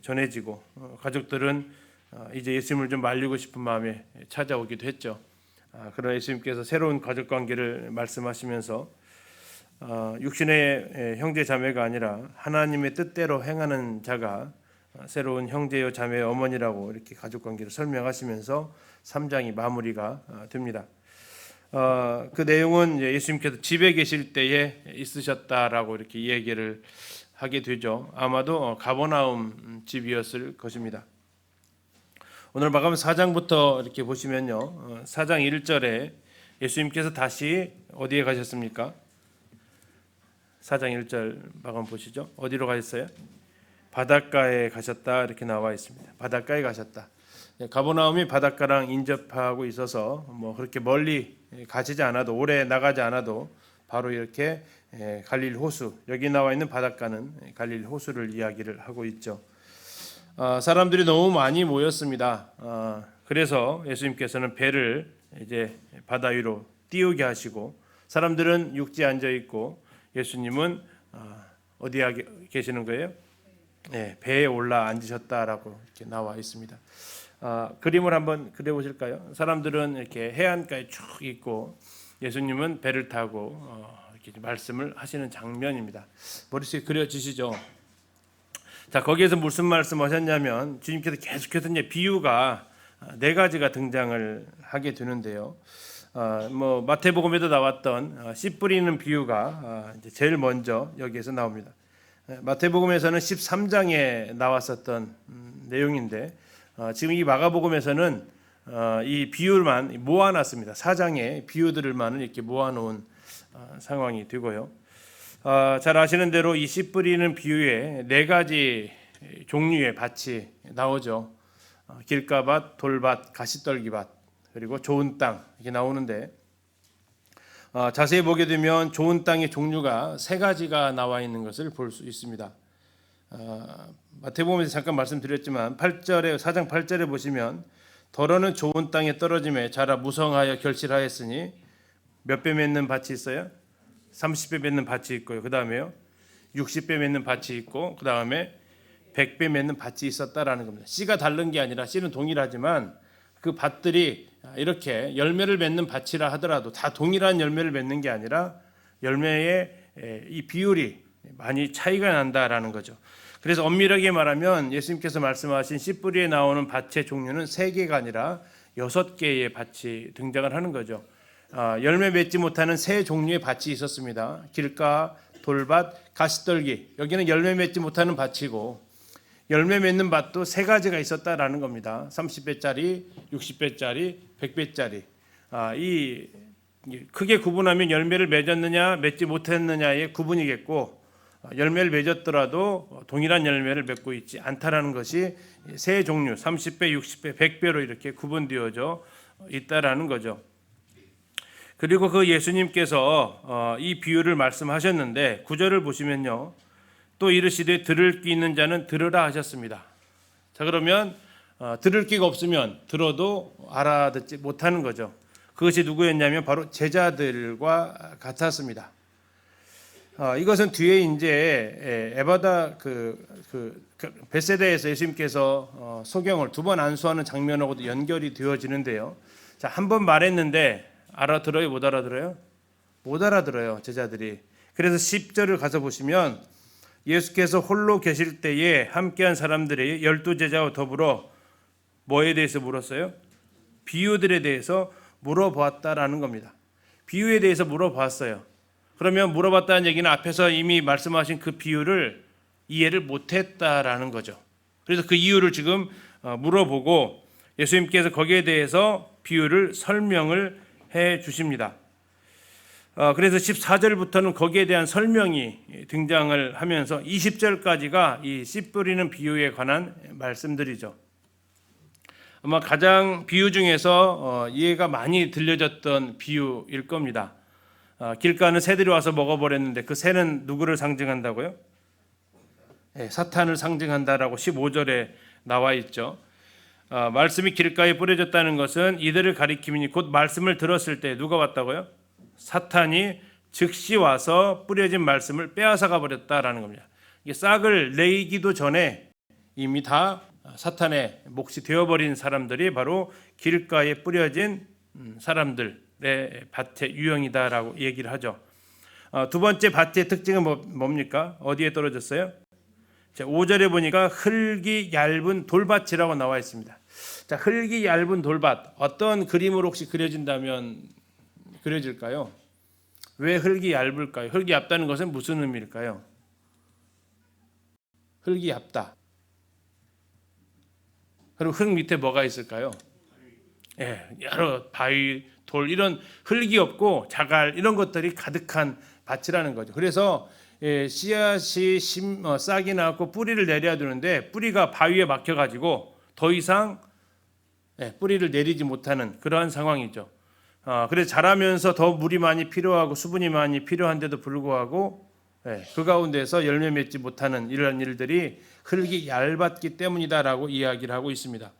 전해지고 가족들은 이제 예수님을 좀 말리고 싶은 마음에 찾아오기도 했죠. 그러나 예수님께서 새로운 가족 관계를 말씀하시면서 육신의 형제 자매가 아니라 하나님의 뜻대로 행하는 자가 새로운 형제요 자매의 어머니라고 이렇게 가족 관계를 설명하시면서 3장이 마무리가 됩니다. 그 내용은 예수님께서 집에 계실 때에 있으셨다라고 이렇게 얘기를 하게 되죠. 아마도 가버나움 집이었을 것입니다. 오늘 마가복음 4장부터 이렇게 보시면요, 4장 1절에 예수님께서 다시 어디에 가셨습니까? 4장 1절 마가복음 보시죠. 어디로 가셨어요? 바닷가에 가셨다 이렇게 나와 있습니다. 바닷가에 가셨다. 가버나움이 바닷가랑 인접하고 있어서 뭐 그렇게 멀리 가시지 않아도, 오래 나가지 않아도 바로 이렇게 갈릴리 호수, 여기 나와 있는 바닷가는 갈릴리 호수를 이야기를 하고 있죠. 사람들이 너무 많이 모였습니다. 그래서 예수님께서는 배를 이제 바다 위로 띄우게 하시고, 사람들은 육지에 앉아 있고 예수님은 어디에 계시는 거예요? 네, 배에 올라 앉으셨다라고 이렇게 나와 있습니다. 그림을 한번 그려 보실까요? 사람들은 이렇게 해안가에 쭉 있고 예수님은 배를 타고 이렇게 말씀을 하시는 장면입니다. 머릿속에 그려지시죠? 자, 거기에서 무슨 말씀하셨냐면 주님께서 계속해서 이제 비유가 4가지가 등장을 하게 되는데요. 뭐 마태복음에도 나왔던 씨 뿌리는 비유가 이제 제일 먼저 여기에서 나옵니다. 마태복음에서는 13장에 나왔었던 내용인데 지금 이 마가복음에서는 이 비유만 모아놨습니다. 4장의 비유들만을 이렇게 모아놓은 상황이 되고요. 잘 아시는 대로 이 씨 뿌리는 비유에 4가지 종류의 밭이 나오죠. 길가밭, 돌밭, 가시떨기밭, 그리고 좋은 땅 이렇게 나오는데 자세히 보게 되면 좋은 땅의 종류가 3가지가 나와 있는 것을 볼 수 있습니다. 마태복음에서 잠깐 말씀드렸지만 8절에 4장 8절에 보시면 더러는 좋은 땅에 떨어짐에 자라 무성하여 결실하였으니 몇 배 맺는 밭이 있어요? 30배 맺는 밭이 있고요. 그 다음에요 60배 맺는 밭이 있고 그 다음에 100배 맺는 밭이 있었다라는 겁니다. 씨가 다른 게 아니라 씨는 동일하지만 그 밭들이 이렇게 열매를 맺는 밭이라 하더라도 다 동일한 열매를 맺는 게 아니라 열매의 이 비율이 많이 차이가 난다라는 거죠. 그래서 엄밀하게 말하면 예수님께서 말씀하신 씨 뿌리에 나오는 밭의 종류는 3개가 아니라 6개의 밭이 등장을 하는 거죠. 열매 맺지 못하는 3종류의 밭이 있었습니다. 길가, 돌밭, 가시떨기. 여기는 열매 맺지 못하는 밭이고 열매 맺는 밭도 3가지가 있었다라는 겁니다. 30배짜리, 60배짜리, 100배짜리. 이 크게 구분하면 열매를 맺었느냐 맺지 못했느냐의 구분이겠고 열매를 맺었더라도 동일한 열매를 맺고 있지 않다라는 것이 3종류 30배, 60배, 100배로 이렇게 구분되어져 있다라는 거죠. 그리고 그 예수님께서 이 비유를 말씀하셨는데 9절을 보시면요. 또 이르시되 들을 귀 있는 자는 들으라 하셨습니다. 자, 그러면 들을 귀가 없으면 들어도 알아듣지 못하는 거죠. 그것이 누구였냐면 바로 제자들과 같았습니다. 이것은 뒤에 이제 에바다 벳세다에서 예수님께서 소경을 2번 안수하는 장면하고도 연결이 되어지는데요. 자, 한 번 말했는데 알아들어요? 못 알아들어요? 못 알아들어요, 제자들이. 그래서 10절을 가서 보시면 예수께서 홀로 계실 때에 함께한 사람들이 12제자와 더불어 뭐에 대해서 물었어요? 비유들에 대해서 물어보았다라는 겁니다. 비유에 대해서 물어봤어요. 그러면 물어봤다는 얘기는 앞에서 이미 말씀하신 그 비유를 이해를 못했다라는 거죠. 그래서 그 이유를 지금 물어보고 예수님께서 거기에 대해서 비유를 설명을 해 주십니다. 그래서 14절부터는 거기에 대한 설명이 등장을 하면서 20절까지가 이 씨 뿌리는 비유에 관한 말씀들이죠. 아마 가장 비유 중에서 이해가 많이 들려졌던 비유일 겁니다. 길가는 새들이 와서 먹어버렸는데 그 새는 누구를 상징한다고요? 사탄을 상징한다라고 15절에 나와 있죠. 말씀이 길가에 뿌려졌다는 것은 이들을 가리킴이니 곧 말씀을 들었을 때 누가 왔다고요? 사탄이 즉시 와서 뿌려진 말씀을 빼앗아가 버렸다라는 겁니다. 이게 싹을 내기도 전에 이미 다 사탄의 몫이 되어버린 사람들이 바로 길가에 뿌려진 사람들의 밭의 유형이다라고 얘기를 하죠. 두 번째 밭의 특징은 뭡니까? 어디에 떨어졌어요? 자, 5절에 보니까 흙이 얇은 돌밭이라고 나와 있습니다. 자, 흙이 얇은 돌밭, 어떤 그림으로 혹시 그려진다면 그려질까요? 왜 흙이 얇을까요? 흙이 얇다는 것은 무슨 의미일까요? 흙이 얇다. 그리고 흙 밑에 뭐가 있을까요? 예, 여러 바위, 돌 이런 흙이 없고 자갈 이런 것들이 가득한 밭이라는 거죠. 그래서 씨앗이 싹이 나고 뿌리를 내려야 되는데 뿌리가 바위에 막혀가지고 더 이상 뿌리를 내리지 못하는 그러한 상황이죠. 그래서 자라면서 더 물이 많이 필요하고 수분이 많이 필요한데도 불구하고 그 가운데서 열매 맺지 못하는 이러한 일들이 흙이 얇았기 때문이다라고 이야기를 하고 있습니다.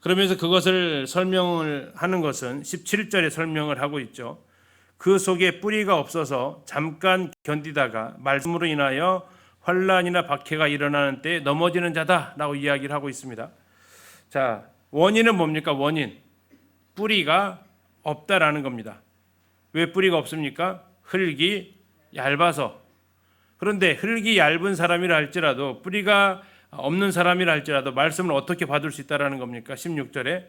그러면서 그것을 설명을 하는 것은 17절에 설명을 하고 있죠. 그 속에 뿌리가 없어서 잠깐 견디다가 말씀으로 인하여 환난이나 박해가 일어나는 때에 넘어지는 자다라고 이야기를 하고 있습니다. 자, 원인은 뭡니까? 원인. 뿌리가 없다라는 겁니다. 왜 뿌리가 없습니까? 흙이 얇아서. 그런데 흙이 얇은 사람이라 할지라도 뿌리가 없는 사람이라 할지라도 말씀을 어떻게 받을 수 있다라는 겁니까? 16절에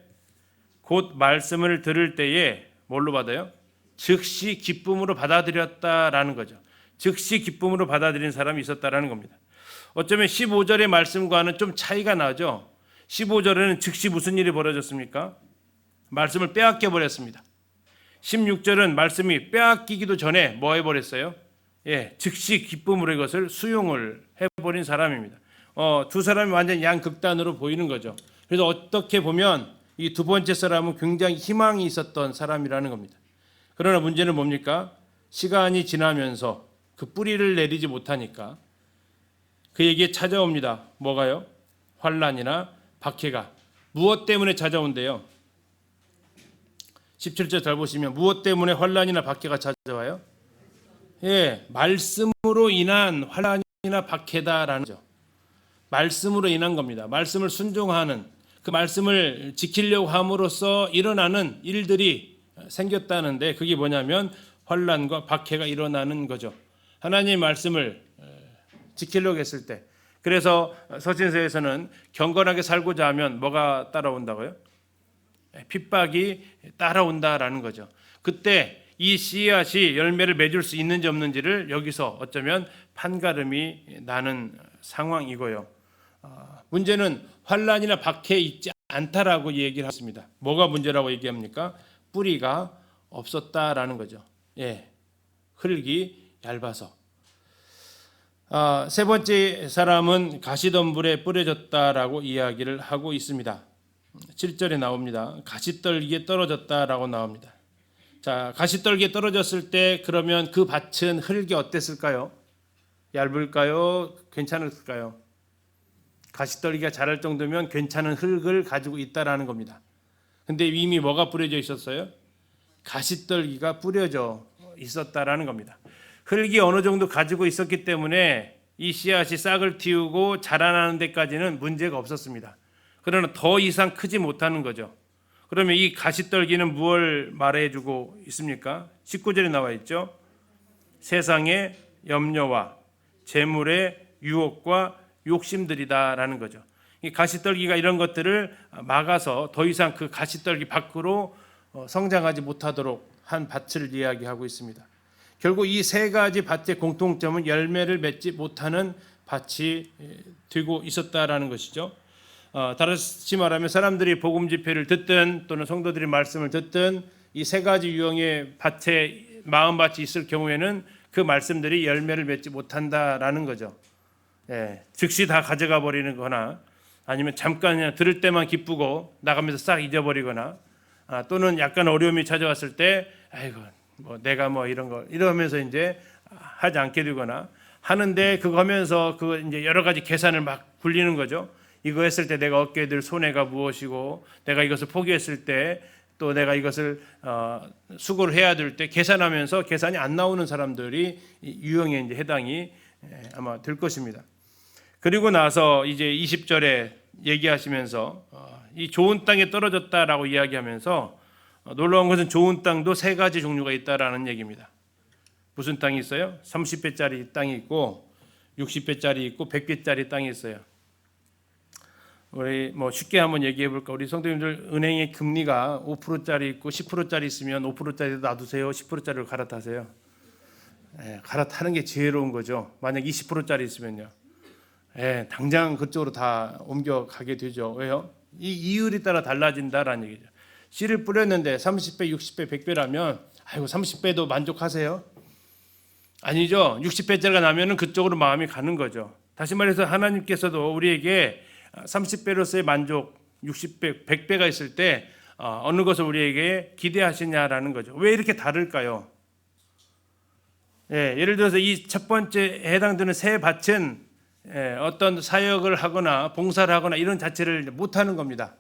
곧 말씀을 들을 때에 뭘로 받아요? 즉시 기쁨으로 받아들였다라는 거죠. 즉시 기쁨으로 받아들인 사람이 있었다라는 겁니다. 어쩌면 15절의 말씀과는 좀 차이가 나죠. 15절에는 즉시 무슨 일이 벌어졌습니까? 말씀을 빼앗겨 버렸습니다. 16절은 말씀이 빼앗기기도 전에 뭐 해버렸어요? 즉시 기쁨으로 이것을 수용을 해버린 사람입니다. 두 사람이 완전 양극단으로 보이는 거죠. 그래서 어떻게 보면 이 두 번째 사람은 굉장히 희망이 있었던 사람이라는 겁니다. 그러나 문제는 뭡니까? 시간이 지나면서 그 뿌리를 내리지 못하니까 그에게 찾아옵니다. 뭐가요? 환난이나 박해가. 무엇 때문에 찾아온대요? 17절 잘 보시면 무엇 때문에 환난이나 박해가 찾아와요? 말씀으로 인한 환난이나 박해다라는 거죠. 말씀으로 인한 겁니다. 말씀을 순종하는 그 말씀을 지키려고 함으로써 일어나는 일들이 생겼다는데 그게 뭐냐면 환난과 박해가 일어나는 거죠. 하나님의 말씀을 지키려고 했을 때 그래서 서신서에서는 경건하게 살고자 하면 뭐가 따라온다고요? 핍박이 따라온다라는 거죠. 그때 이 씨앗이 열매를 맺을 수 있는지 없는지를 여기서 어쩌면 판가름이 나는 상황이고요. 문제는 환난이나 박해에 있지 않다라고 얘기를 했습니다. 뭐가 문제라고 얘기합니까? 뿌리가 없었다라는 거죠. 흙이 얇아서. 세 번째 사람은 가시덤불에 뿌려졌다라고 이야기를 하고 있습니다. 7절에 나옵니다. 가시떨기에 떨어졌다라고 나옵니다. 자, 가시떨기에 떨어졌을 때 그러면 그 밭은 흙이 어땠을까요? 얇을까요? 괜찮을까요? 가시떨기가 자랄 정도면 괜찮은 흙을 가지고 있다라는 겁니다. 근데 이미 뭐가 뿌려져 있었어요? 가시떨기가 뿌려져 있었다라는 겁니다. 흙이 어느 정도 가지고 있었기 때문에 이 씨앗이 싹을 틔우고 자라나는 데까지는 문제가 없었습니다. 그러나 더 이상 크지 못하는 거죠. 그러면 이 가시떨기는 무엇을 말해주고 있습니까? 19절에 나와 있죠. 세상의 염려와 재물의 유혹과 욕심들이다라는 거죠. 이 가시떨기가 이런 것들을 막아서 더 이상 그 가시떨기 밖으로 성장하지 못하도록 한 밭을 이야기하고 있습니다. 결국 이 세 가지 밭의 공통점은 열매를 맺지 못하는 밭이 되고 있었다라는 것이죠. 다시 말하면 사람들이 복음 집회를 듣든 또는 성도들이 말씀을 듣든 이 세 가지 유형의 밭에 마음밭이 있을 경우에는 그 말씀들이 열매를 맺지 못한다라는 거죠. 즉시 다 가져가 버리는 거나 아니면 잠깐 그냥 들을 때만 기쁘고 나가면서 싹 잊어버리거나 또는 약간 어려움이 찾아왔을 때 아이고 뭐 내가 뭐 이런 거 이러면서 이제 하지 않게 되거나 하는데 그거 하면서 그 이제 여러 가지 계산을 막 굴리는 거죠. 이거 했을 때 내가 얻게 될 손해가 무엇이고 내가 이것을 포기했을 때 또 내가 이것을 수고를 해야 될 때 계산하면서 계산이 안 나오는 사람들이 유형에 이제 해당이 아마 될 것입니다. 그리고 나서 이제 20절에 얘기하시면서 이 좋은 땅에 떨어졌다라고 이야기하면서 놀라운 것은 좋은 땅도 세 가지 종류가 있다라는 얘기입니다. 무슨 땅이 있어요? 30배짜리 땅이 있고 60배짜리 있고 100배짜리 땅이 있어요. 우리 쉽게 한번 얘기해 볼까? 우리 성도님들 은행의 금리가 5%짜리 있고 10%짜리 있으면 5%짜리 놔두세요. 10%짜리로 갈아타세요. 갈아타는 게 지혜로운 거죠. 만약 20%짜리 있으면요. 당장 그쪽으로 다 옮겨가게 되죠. 왜요? 이 이율에 따라 달라진다라는 얘기죠. 씨를 뿌렸는데 30배, 60배, 100배라면 아이고 30배도 만족하세요? 아니죠. 60배짜리가 나면은 그쪽으로 마음이 가는 거죠. 다시 말해서 하나님께서도 우리에게 30배로서의 만족, 60배, 100배가 있을 때 어느 것을 우리에게 기대하시냐라는 거죠. 왜 이렇게 다를까요? 예를 들어서 이 첫 번째 해당되는 새 밭은 어떤 사역을 하거나 봉사를 하거나 이런 자체를 못하는 겁니다.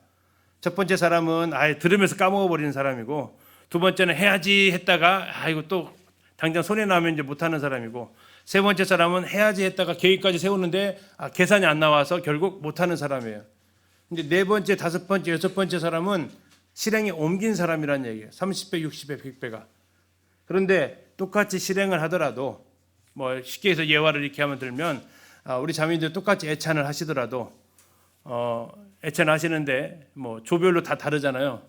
첫 번째 사람은 아예 들으면서 까먹어 버리는 사람이고, 두 번째는 해야지 했다가 아이고 또 당장 손에 나면 이제 못하는 사람이고, 세 번째 사람은 해야지 했다가 계획까지 세우는데 계산이 안 나와서 결국 못하는 사람이에요. 근데 네 번째, 다섯 번째, 여섯 번째 사람은 실행에 옮긴 사람이라는 얘기예요. 30배, 60배, 100배가. 그런데 똑같이 실행을 하더라도 쉽게 해서 예화를 이렇게 하면 들면 우리 자매님들 똑같이 애찬을 하시더라도 애찬하시는데 조별로 다 다르잖아요.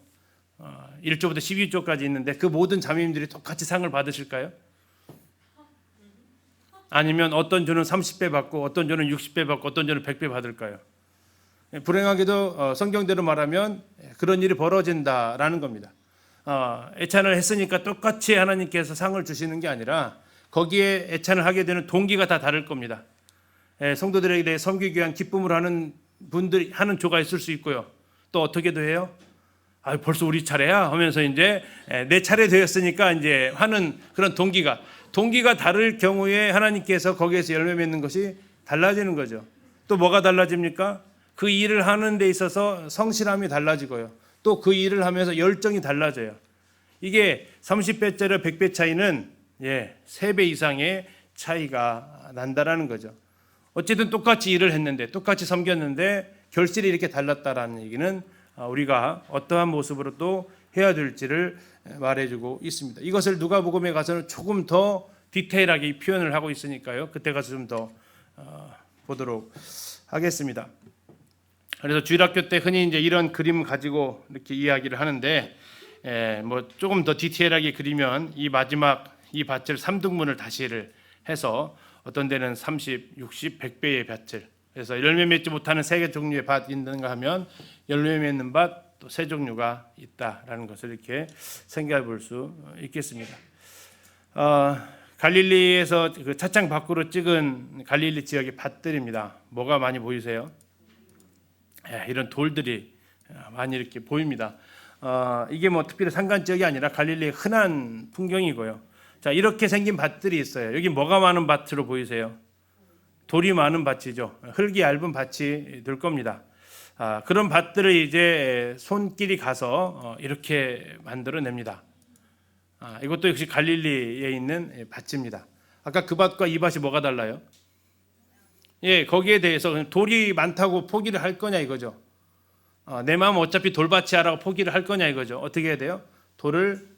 1조부터 12조까지 있는데 그 모든 자매님들이 똑같이 상을 받으실까요? 아니면 어떤 조는 30배 받고 어떤 조는 60배 받고 어떤 조는 100배 받을까요? 불행하게도 성경대로 말하면 그런 일이 벌어진다라는 겁니다. 애찬을 했으니까 똑같이 하나님께서 상을 주시는 게 아니라 거기에 애찬을 하게 되는 동기가 다 다를 겁니다. 성도들에게 대해 섬기기 위한 기쁨을 하는 분들이 하는 조가 있을 수 있고요. 또 어떻게도 해요? 벌써 우리 차례야 하면서 이제 내 차례 되었으니까 이제 하는 그런 동기가 다를 경우에 하나님께서 거기에서 열매 맺는 것이 달라지는 거죠. 또 뭐가 달라집니까? 그 일을 하는 데 있어서 성실함이 달라지고요. 또 그 일을 하면서 열정이 달라져요. 이게 30배짜리 100배 차이는 3배 이상의 차이가 난다라는 거죠. 어쨌든 똑같이 일을 했는데 똑같이 섬겼는데 결실이 이렇게 달랐다라는 얘기는 우리가 어떠한 모습으로 또 해야 될지를 말해주고 있습니다. 이것을 누가복음에 가서는 조금 더 디테일하게 표현을 하고 있으니까요. 그때 가서 좀 더 보도록 하겠습니다. 그래서 주일학교 때 흔히 이제 이런 그림 가지고 이렇게 이야기를 하는데 조금 더 디테일하게 그리면 이 마지막 이 밭을 3등분을 다시를 해서 어떤 데는 30, 60, 100배의 밭을, 그래서 열매 맺지 못하는 3개 종류의 밭이 있는가 하면 열매 맺는 밭 또 3 종류가 있다라는 것을 이렇게 생각해 볼 수 있겠습니다. 갈릴리에서 그 차창 밖으로 찍은 갈릴리 지역의 밭들입니다. 뭐가 많이 보이세요? 이런 돌들이 많이 이렇게 보입니다. 이게 특별히 산간 지역이 아니라 갈릴리의 흔한 풍경이고요. 자, 이렇게 생긴 밭들이 있어요. 여기 뭐가 많은 밭으로 보이세요? 돌이 많은 밭이죠. 흙이 얇은 밭이 될 겁니다. 그런 밭들을 이제 손길이 가서 이렇게 만들어냅니다. 이것도 역시 갈릴리에 있는 밭입니다. 아까 그 밭과 이 밭이 뭐가 달라요? 거기에 대해서 돌이 많다고 포기를 할 거냐 이거죠. 내 마음 어차피 돌밭이야라고 포기를 할 거냐 이거죠. 어떻게 해야 돼요? 돌을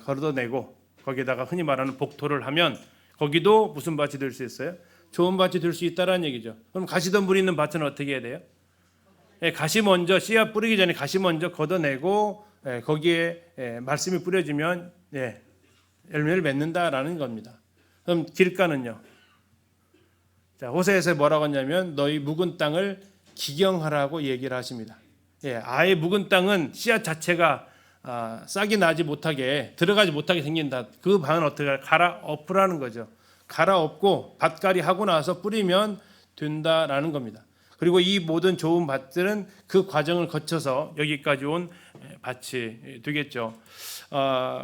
걷어내고 거기에다가 흔히 말하는 복토를 하면 거기도 무슨 밭이 될 수 있어요? 좋은 밭이 될 수 있다라는 얘기죠. 그럼 가시덤불이 있는 밭은 어떻게 해야 돼요? 가시 먼저 씨앗 뿌리기 전에 가시 먼저 걷어내고 거기에 말씀이 뿌려지면 열매를 맺는다라는 겁니다. 그럼 길가는요? 자, 호세에서 뭐라고 하냐면 너희 묵은 땅을 기경하라고 얘기를 하십니다. 아예 묵은 땅은 씨앗 자체가 싹이 나지 못하게 들어가지 못하게 생긴다. 그 방은 어떻게 갈아엎으라는 거죠. 갈아엎고 밭갈이 하고 나서 뿌리면 된다라는 겁니다. 그리고 이 모든 좋은 밭들은 그 과정을 거쳐서 여기까지 온 밭이 되겠죠.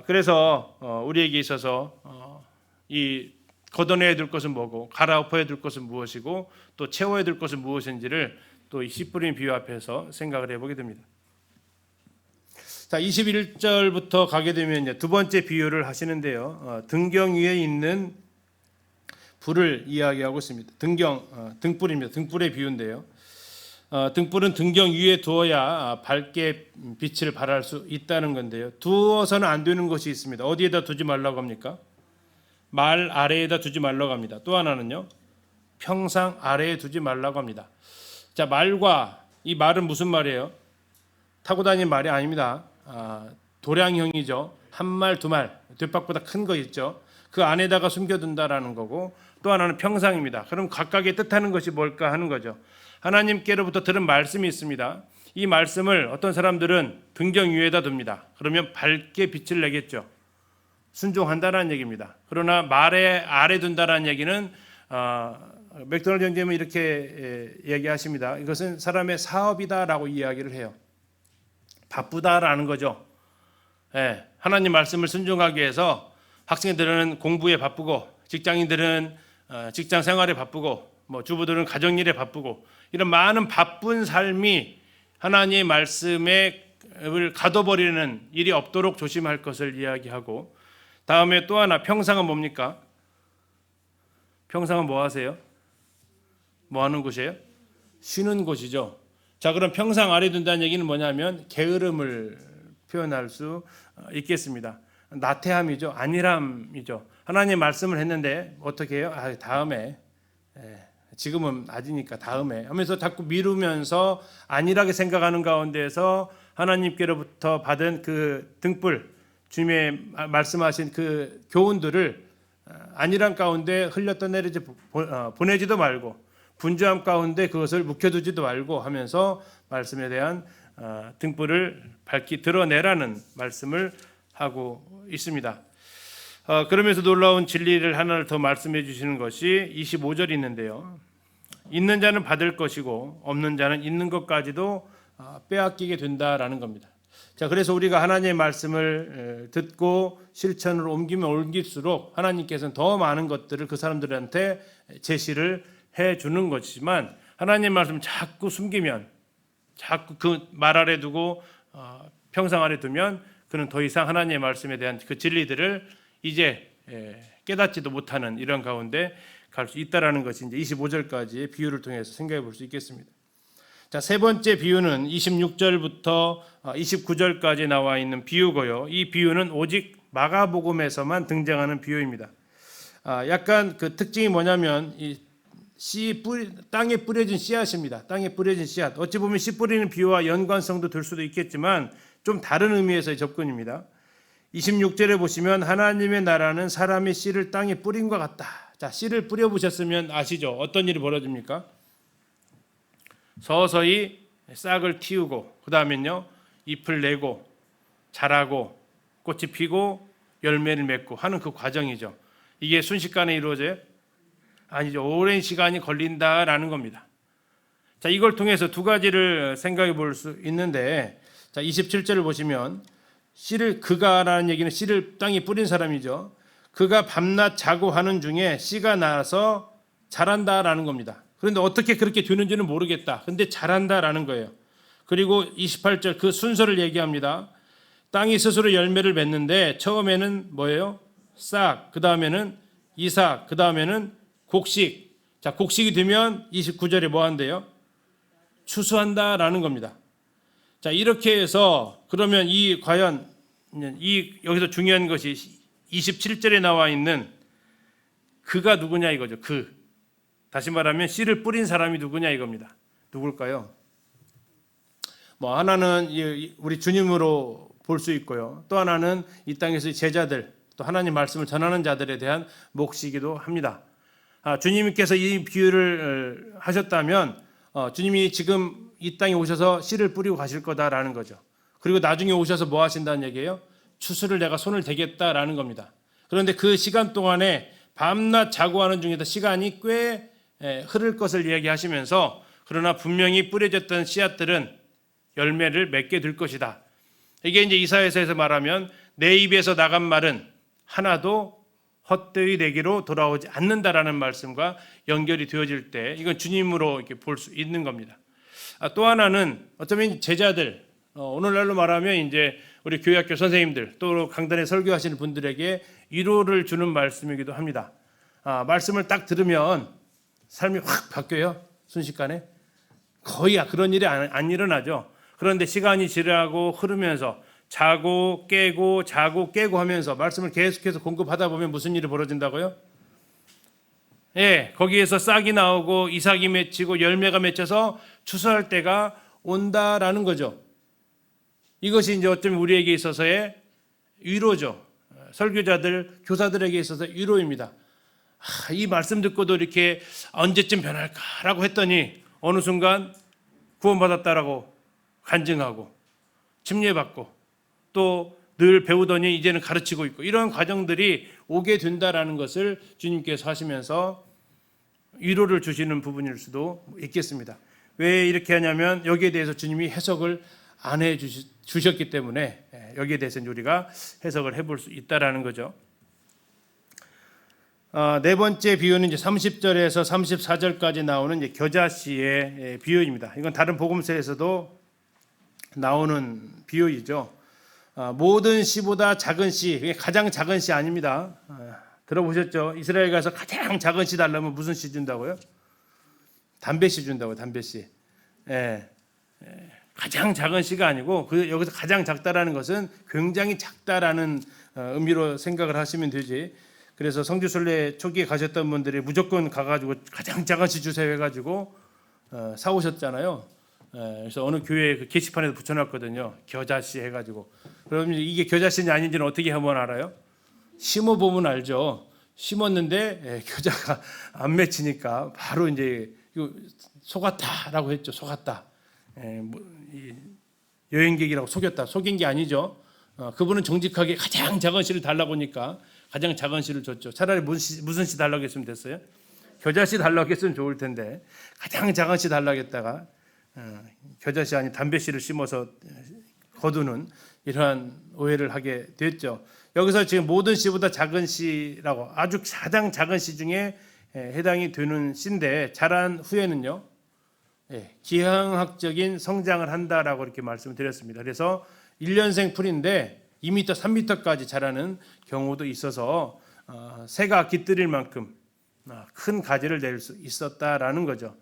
그래서 우리에게 있어서 이 걷어내야 될 것은 뭐고 갈아엎어야 될 것은 무엇이고 또 채워야 될 것은 무엇인지를 또 이 씨 뿌린 비유 앞에서 생각을 해보게 됩니다. 자, 21절부터 가게 되면 두 번째 비유를 하시는데요. 등경 위에 있는 불을 이야기하고 있습니다. 등불입니다. 등불의 비유인데요. 등불은 등경 위에 두어야 밝게 빛을 발할 수 있다는 건데요. 두어서는 안 되는 것이 있습니다. 어디에다 두지 말라고 합니까? 말 아래에다 두지 말라고 합니다. 또 하나는요, 평상 아래에 두지 말라고 합니다. 자, 말과 이 말은 무슨 말이에요? 타고 다니는 말이 아닙니다. 도량형이죠. 한 말, 두 말, 뒷박보다 큰 거 있죠. 그 안에다가 숨겨둔다라는 거고, 또 하나는 평상입니다. 그럼 각각의 뜻하는 것이 뭘까 하는 거죠. 하나님께로부터 들은 말씀이 있습니다. 이 말씀을 어떤 사람들은 등경 위에다 둡니다. 그러면 밝게 빛을 내겠죠. 순종한다는 얘기입니다. 그러나 말에 아래 둔다는 얘기는 맥도날드 형제님은 이렇게 얘기하십니다. 이것은 사람의 사업이다라고 이야기를 해요. 바쁘다라는 거죠. 하나님 말씀을 순종하기 위해서 학생들은 공부에 바쁘고, 직장인들은 직장 생활에 바쁘고, 주부들은 가정일에 바쁘고, 이런 많은 바쁜 삶이 하나님의 말씀을 가둬버리는 일이 없도록 조심할 것을 이야기하고, 다음에 또 하나 평상은 뭡니까? 평상은 뭐 하세요? 뭐 하는 곳이에요? 쉬는 곳이죠. 자, 그럼 평상 아래 둔다는 얘기는 뭐냐면 게으름을 표현할 수 있겠습니다. 나태함이죠. 안일함이죠. 하나님 말씀을 했는데 어떻게 해요? 다음에, 지금은 낮이니까 다음에 하면서 자꾸 미루면서 안일하게 생각하는 가운데에서 하나님께로부터 받은 그 등불, 주님의 말씀하신 그 교훈들을 안일한 가운데 흘려 떠내리지 보내지도 말고, 분주함 가운데 그것을 묵혀두지도 말고 하면서 말씀에 대한 등불을 밝히 드러내라는 말씀을 하고 있습니다. 그러면서 놀라운 진리를 하나를 더 말씀해 주시는 것이 25절이 있는데요. 있는 자는 받을 것이고 없는 자는 있는 것까지도 빼앗기게 된다라는 겁니다. 자, 그래서 우리가 하나님의 말씀을 듣고 실천으로 옮기면 옮길수록 하나님께서는 더 많은 것들을 그 사람들한테 제시를 해 주는 것이지만, 하나님의 말씀을 자꾸 숨기면, 자꾸 그 말 아래 두고 평상 아래 두면 그는 더 이상 하나님의 말씀에 대한 그 진리들을 이제 깨닫지도 못하는 이런 가운데 갈 수 있다라는 것이 이제 25절까지의 비유를 통해서 생각해 볼 수 있겠습니다. 자, 세 번째 비유는 26절부터 29절까지 나와 있는 비유고요. 이 비유는 오직 마가복음에서만 등장하는 비유입니다. 약간 그 특징이 뭐냐면 이 땅에 뿌려진 씨앗입니다. 땅에 뿌려진 씨앗. 어찌 보면 씨 뿌리는 비유와 연관성도 들 수도 있겠지만 좀 다른 의미에서의 접근입니다. 26절에 보시면 하나님의 나라는 사람이 씨를 땅에 뿌린 것 같다. 자, 씨를 뿌려보셨으면 아시죠? 어떤 일이 벌어집니까? 서서히 싹을 틔우고, 그 다음엔요, 잎을 내고, 자라고, 꽃이 피고, 열매를 맺고 하는 그 과정이죠. 이게 순식간에 이루어져요? 아니죠. 오랜 시간이 걸린다라는 겁니다. 자, 이걸 통해서 두 가지를 생각해 볼 수 있는데, 자, 27절을 보시면 그가라는 얘기는 씨를 땅에 뿌린 사람이죠. 그가 밤낮 자고 하는 중에 씨가 나서 자란다라는 겁니다. 그런데 어떻게 그렇게 되는지는 모르겠다. 근데 자란다라는 거예요. 그리고 28절 그 순서를 얘기합니다. 땅이 스스로 열매를 맺는데 처음에는 뭐예요? 싹, 그 다음에는 이삭, 그 다음에는 곡식. 자, 곡식이 되면 29절에 뭐 한대요? 추수한다라는 겁니다. 자, 이렇게 해서 그러면 과연 여기서 중요한 것이 27절에 나와 있는 그가 누구냐 이거죠. 다시 말하면 씨를 뿌린 사람이 누구냐 이겁니다. 누굴까요? 하나는 우리 주님으로 볼 수 있고요. 또 하나는 이 땅에서 제자들, 또 하나님 말씀을 전하는 자들에 대한 몫이기도 합니다. 주님께서 이 비유를 하셨다면 주님이 지금 이 땅에 오셔서 씨를 뿌리고 가실 거다라는 거죠. 그리고 나중에 오셔서 뭐 하신다는 얘기예요? 추수를 내가 손을 대겠다라는 겁니다. 그런데 그 시간 동안에 밤낮 자고 하는 중에도 시간이 꽤 흐를 것을 이야기하시면서, 그러나 분명히 뿌려졌던 씨앗들은 열매를 맺게 될 것이다. 이게 이제 이사야서에서 말하면 내 입에서 나간 말은 하나도 헛되이 내게로 돌아오지 않는다라는 말씀과 연결이 되어질 때 이건 주님으로 이렇게 볼 수 있는 겁니다. 또 하나는 어쩌면 제자들, 오늘날로 말하면 이제 우리 교회학교 선생님들, 또 강단에 설교하시는 분들에게 위로를 주는 말씀이기도 합니다. 말씀을 딱 들으면 삶이 확 바뀌어요. 순식간에. 거의 그런 일이 안 일어나죠. 그런데 시간이 지나고 흐르면서 자고 깨고 하면서 말씀을 계속해서 공급하다 보면 무슨 일이 벌어진다고요? 예, 거기에서 싹이 나오고 이삭이 맺히고 열매가 맺혀서 추수할 때가 온다라는 거죠. 이것이 이제 어쩌면 우리에게 있어서의 위로죠. 설교자들, 교사들에게 있어서 위로입니다. 이 말씀 듣고도 이렇게 언제쯤 변할까라고 했더니 어느 순간 구원받았다라고 간증하고 침례받고 또 늘 배우더니 이제는 가르치고 있고 이런 과정들이 오게 된다라는 것을 주님께서 하시면서 위로를 주시는 부분일 수도 있겠습니다. 왜 이렇게 하냐면 여기에 대해서 주님이 해석을 안 해주셨기 때문에 여기에 대해서 우리가 해석을 해볼 수 있다라는 거죠. 네 번째 비유는 이제 30절에서 34절까지 나오는 이제 겨자씨의 비유입니다. 이건 다른 복음서에서도 나오는 비유이죠. 모든 씨보다 작은 씨, 가장 작은 씨 아닙니다. 들어보셨죠? 이스라엘 가서 가장 작은 씨 달라면 무슨 씨 준다고요? 담배씨 준다고요. 담배씨. 가장 작은 씨가 아니고 여기서 가장 작다라는 것은 굉장히 작다라는 의미로 생각을 하시면 되지. 그래서 성지순례 초기에 가셨던 분들이 무조건 가가지고 가장 작은 씨 주세요 해가지고 사오셨잖아요. 그래서 어느 교회 그 게시판에도 붙여놨거든요. 겨자씨 해가지고. 그러면 이게 겨자씨인지 아닌지는 어떻게 하면 알아요? 심어보면 알죠. 심었는데 겨자가 안 맺히니까 바로 이제 속았다라고 했죠. 속았다. 여행객이라고 속였다. 속인 게 아니죠. 그분은 정직하게 가장 작은 씨를 달라고 하니까 가장 작은 씨를 줬죠. 차라리 무슨 씨 달라고 했으면 됐어요? 겨자씨 달라고 했으면 좋을 텐데 가장 작은 씨 달라고 했다가 겨자씨 아닌 담배씨를 심어서 거두는 이러한 오해를 하게 됐죠. 여기서 지금 모든 씨보다 작은 씨라고 아주 가장 작은 씨 중에 해당이 되는 씨인데 자란 후에는요 기하학적인 성장을 한다라고 이렇게 말씀을 드렸습니다. 그래서 1년생 풀인데 2m, 3m까지 자라는 경우도 있어서 새가 깃들일 만큼 큰 가지를 낼 수 있었다라는 거죠.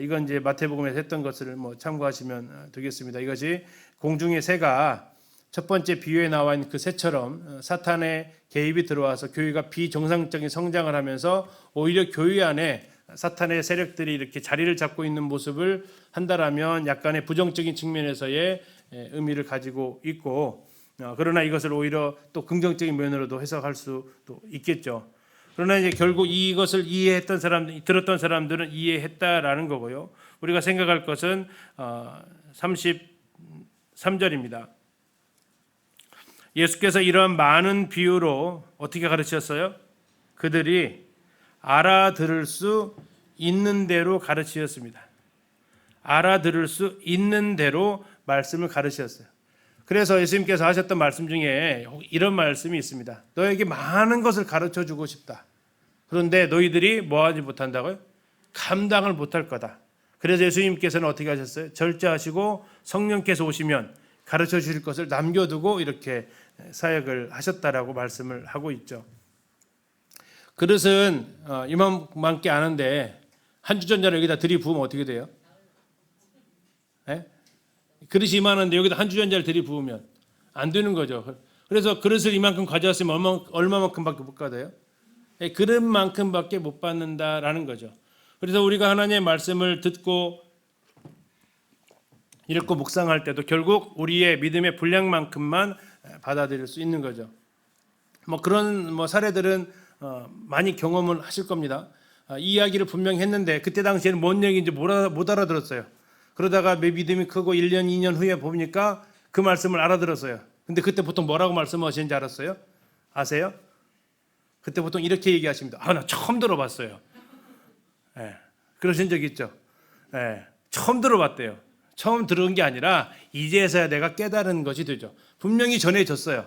이건 이제 마태복음에서 했던 것을 참고하시면 되겠습니다. 이것이 공중의 새가 첫 번째 비유에 나와 있는 그 새처럼 사탄의 개입이 들어와서 교회가 비정상적인 성장을 하면서 오히려 교회 안에 사탄의 세력들이 이렇게 자리를 잡고 있는 모습을 한다라면 약간의 부정적인 측면에서의 의미를 가지고 있고 그러나 이것을 오히려 또 긍정적인 면으로도 해석할 수도 있겠죠. 그러나 이제 결국 이것을 이해했던 사람들, 들었던 사람들은 이해했다라는 거고요. 우리가 생각할 것은 33절입니다. 예수께서 이러한 많은 비유로 어떻게 가르치셨어요? 그들이 알아들을 수 있는 대로 가르치셨습니다. 알아들을 수 있는 대로 말씀을 가르치셨어요. 그래서 예수님께서 하셨던 말씀 중에 이런 말씀이 있습니다. 너에게 많은 것을 가르쳐 주고 싶다. 그런데 너희들이 뭐하지 못한다고요? 감당을 못할 거다. 그래서 예수님께서는 어떻게 하셨어요? 절제하시고 성령께서 오시면 가르쳐 주실 것을 남겨두고 이렇게 사역을 하셨다라고 말씀을 하고 있죠. 그릇은 이만큼밖에 안 하는데 한 주전자를 여기다 들이부으면 어떻게 돼요? 그릇이 이만한데 여기다 한 주전자를 들이부으면 안 되는 거죠. 그래서 그릇을 이만큼 가져왔으면 얼마만큼밖에 못 받아요? 그릇만큼밖에 못 받는다라는 거죠. 그래서 우리가 하나님의 말씀을 듣고 읽고 묵상할 때도 결국 우리의 믿음의 분량만큼만 받아들일 수 있는 거죠. 그런 사례들은 많이 경험을 하실 겁니다. 이 이야기를 분명히 했는데 그때 당시에는 뭔 얘기인지 못 알아들었어요. 그러다가 내 믿음이 크고 1년, 2년 후에 보니까 그 말씀을 알아들었어요. 근데 그때 보통 뭐라고 말씀하시는지 알았어요? 아세요? 그때 보통 이렇게 얘기하십니다. 나 처음 들어봤어요. 그러신 적 있죠? 처음 들어봤대요. 처음 들은 게 아니라 이제서야 내가 깨달은 것이 되죠. 분명히 전해졌어요.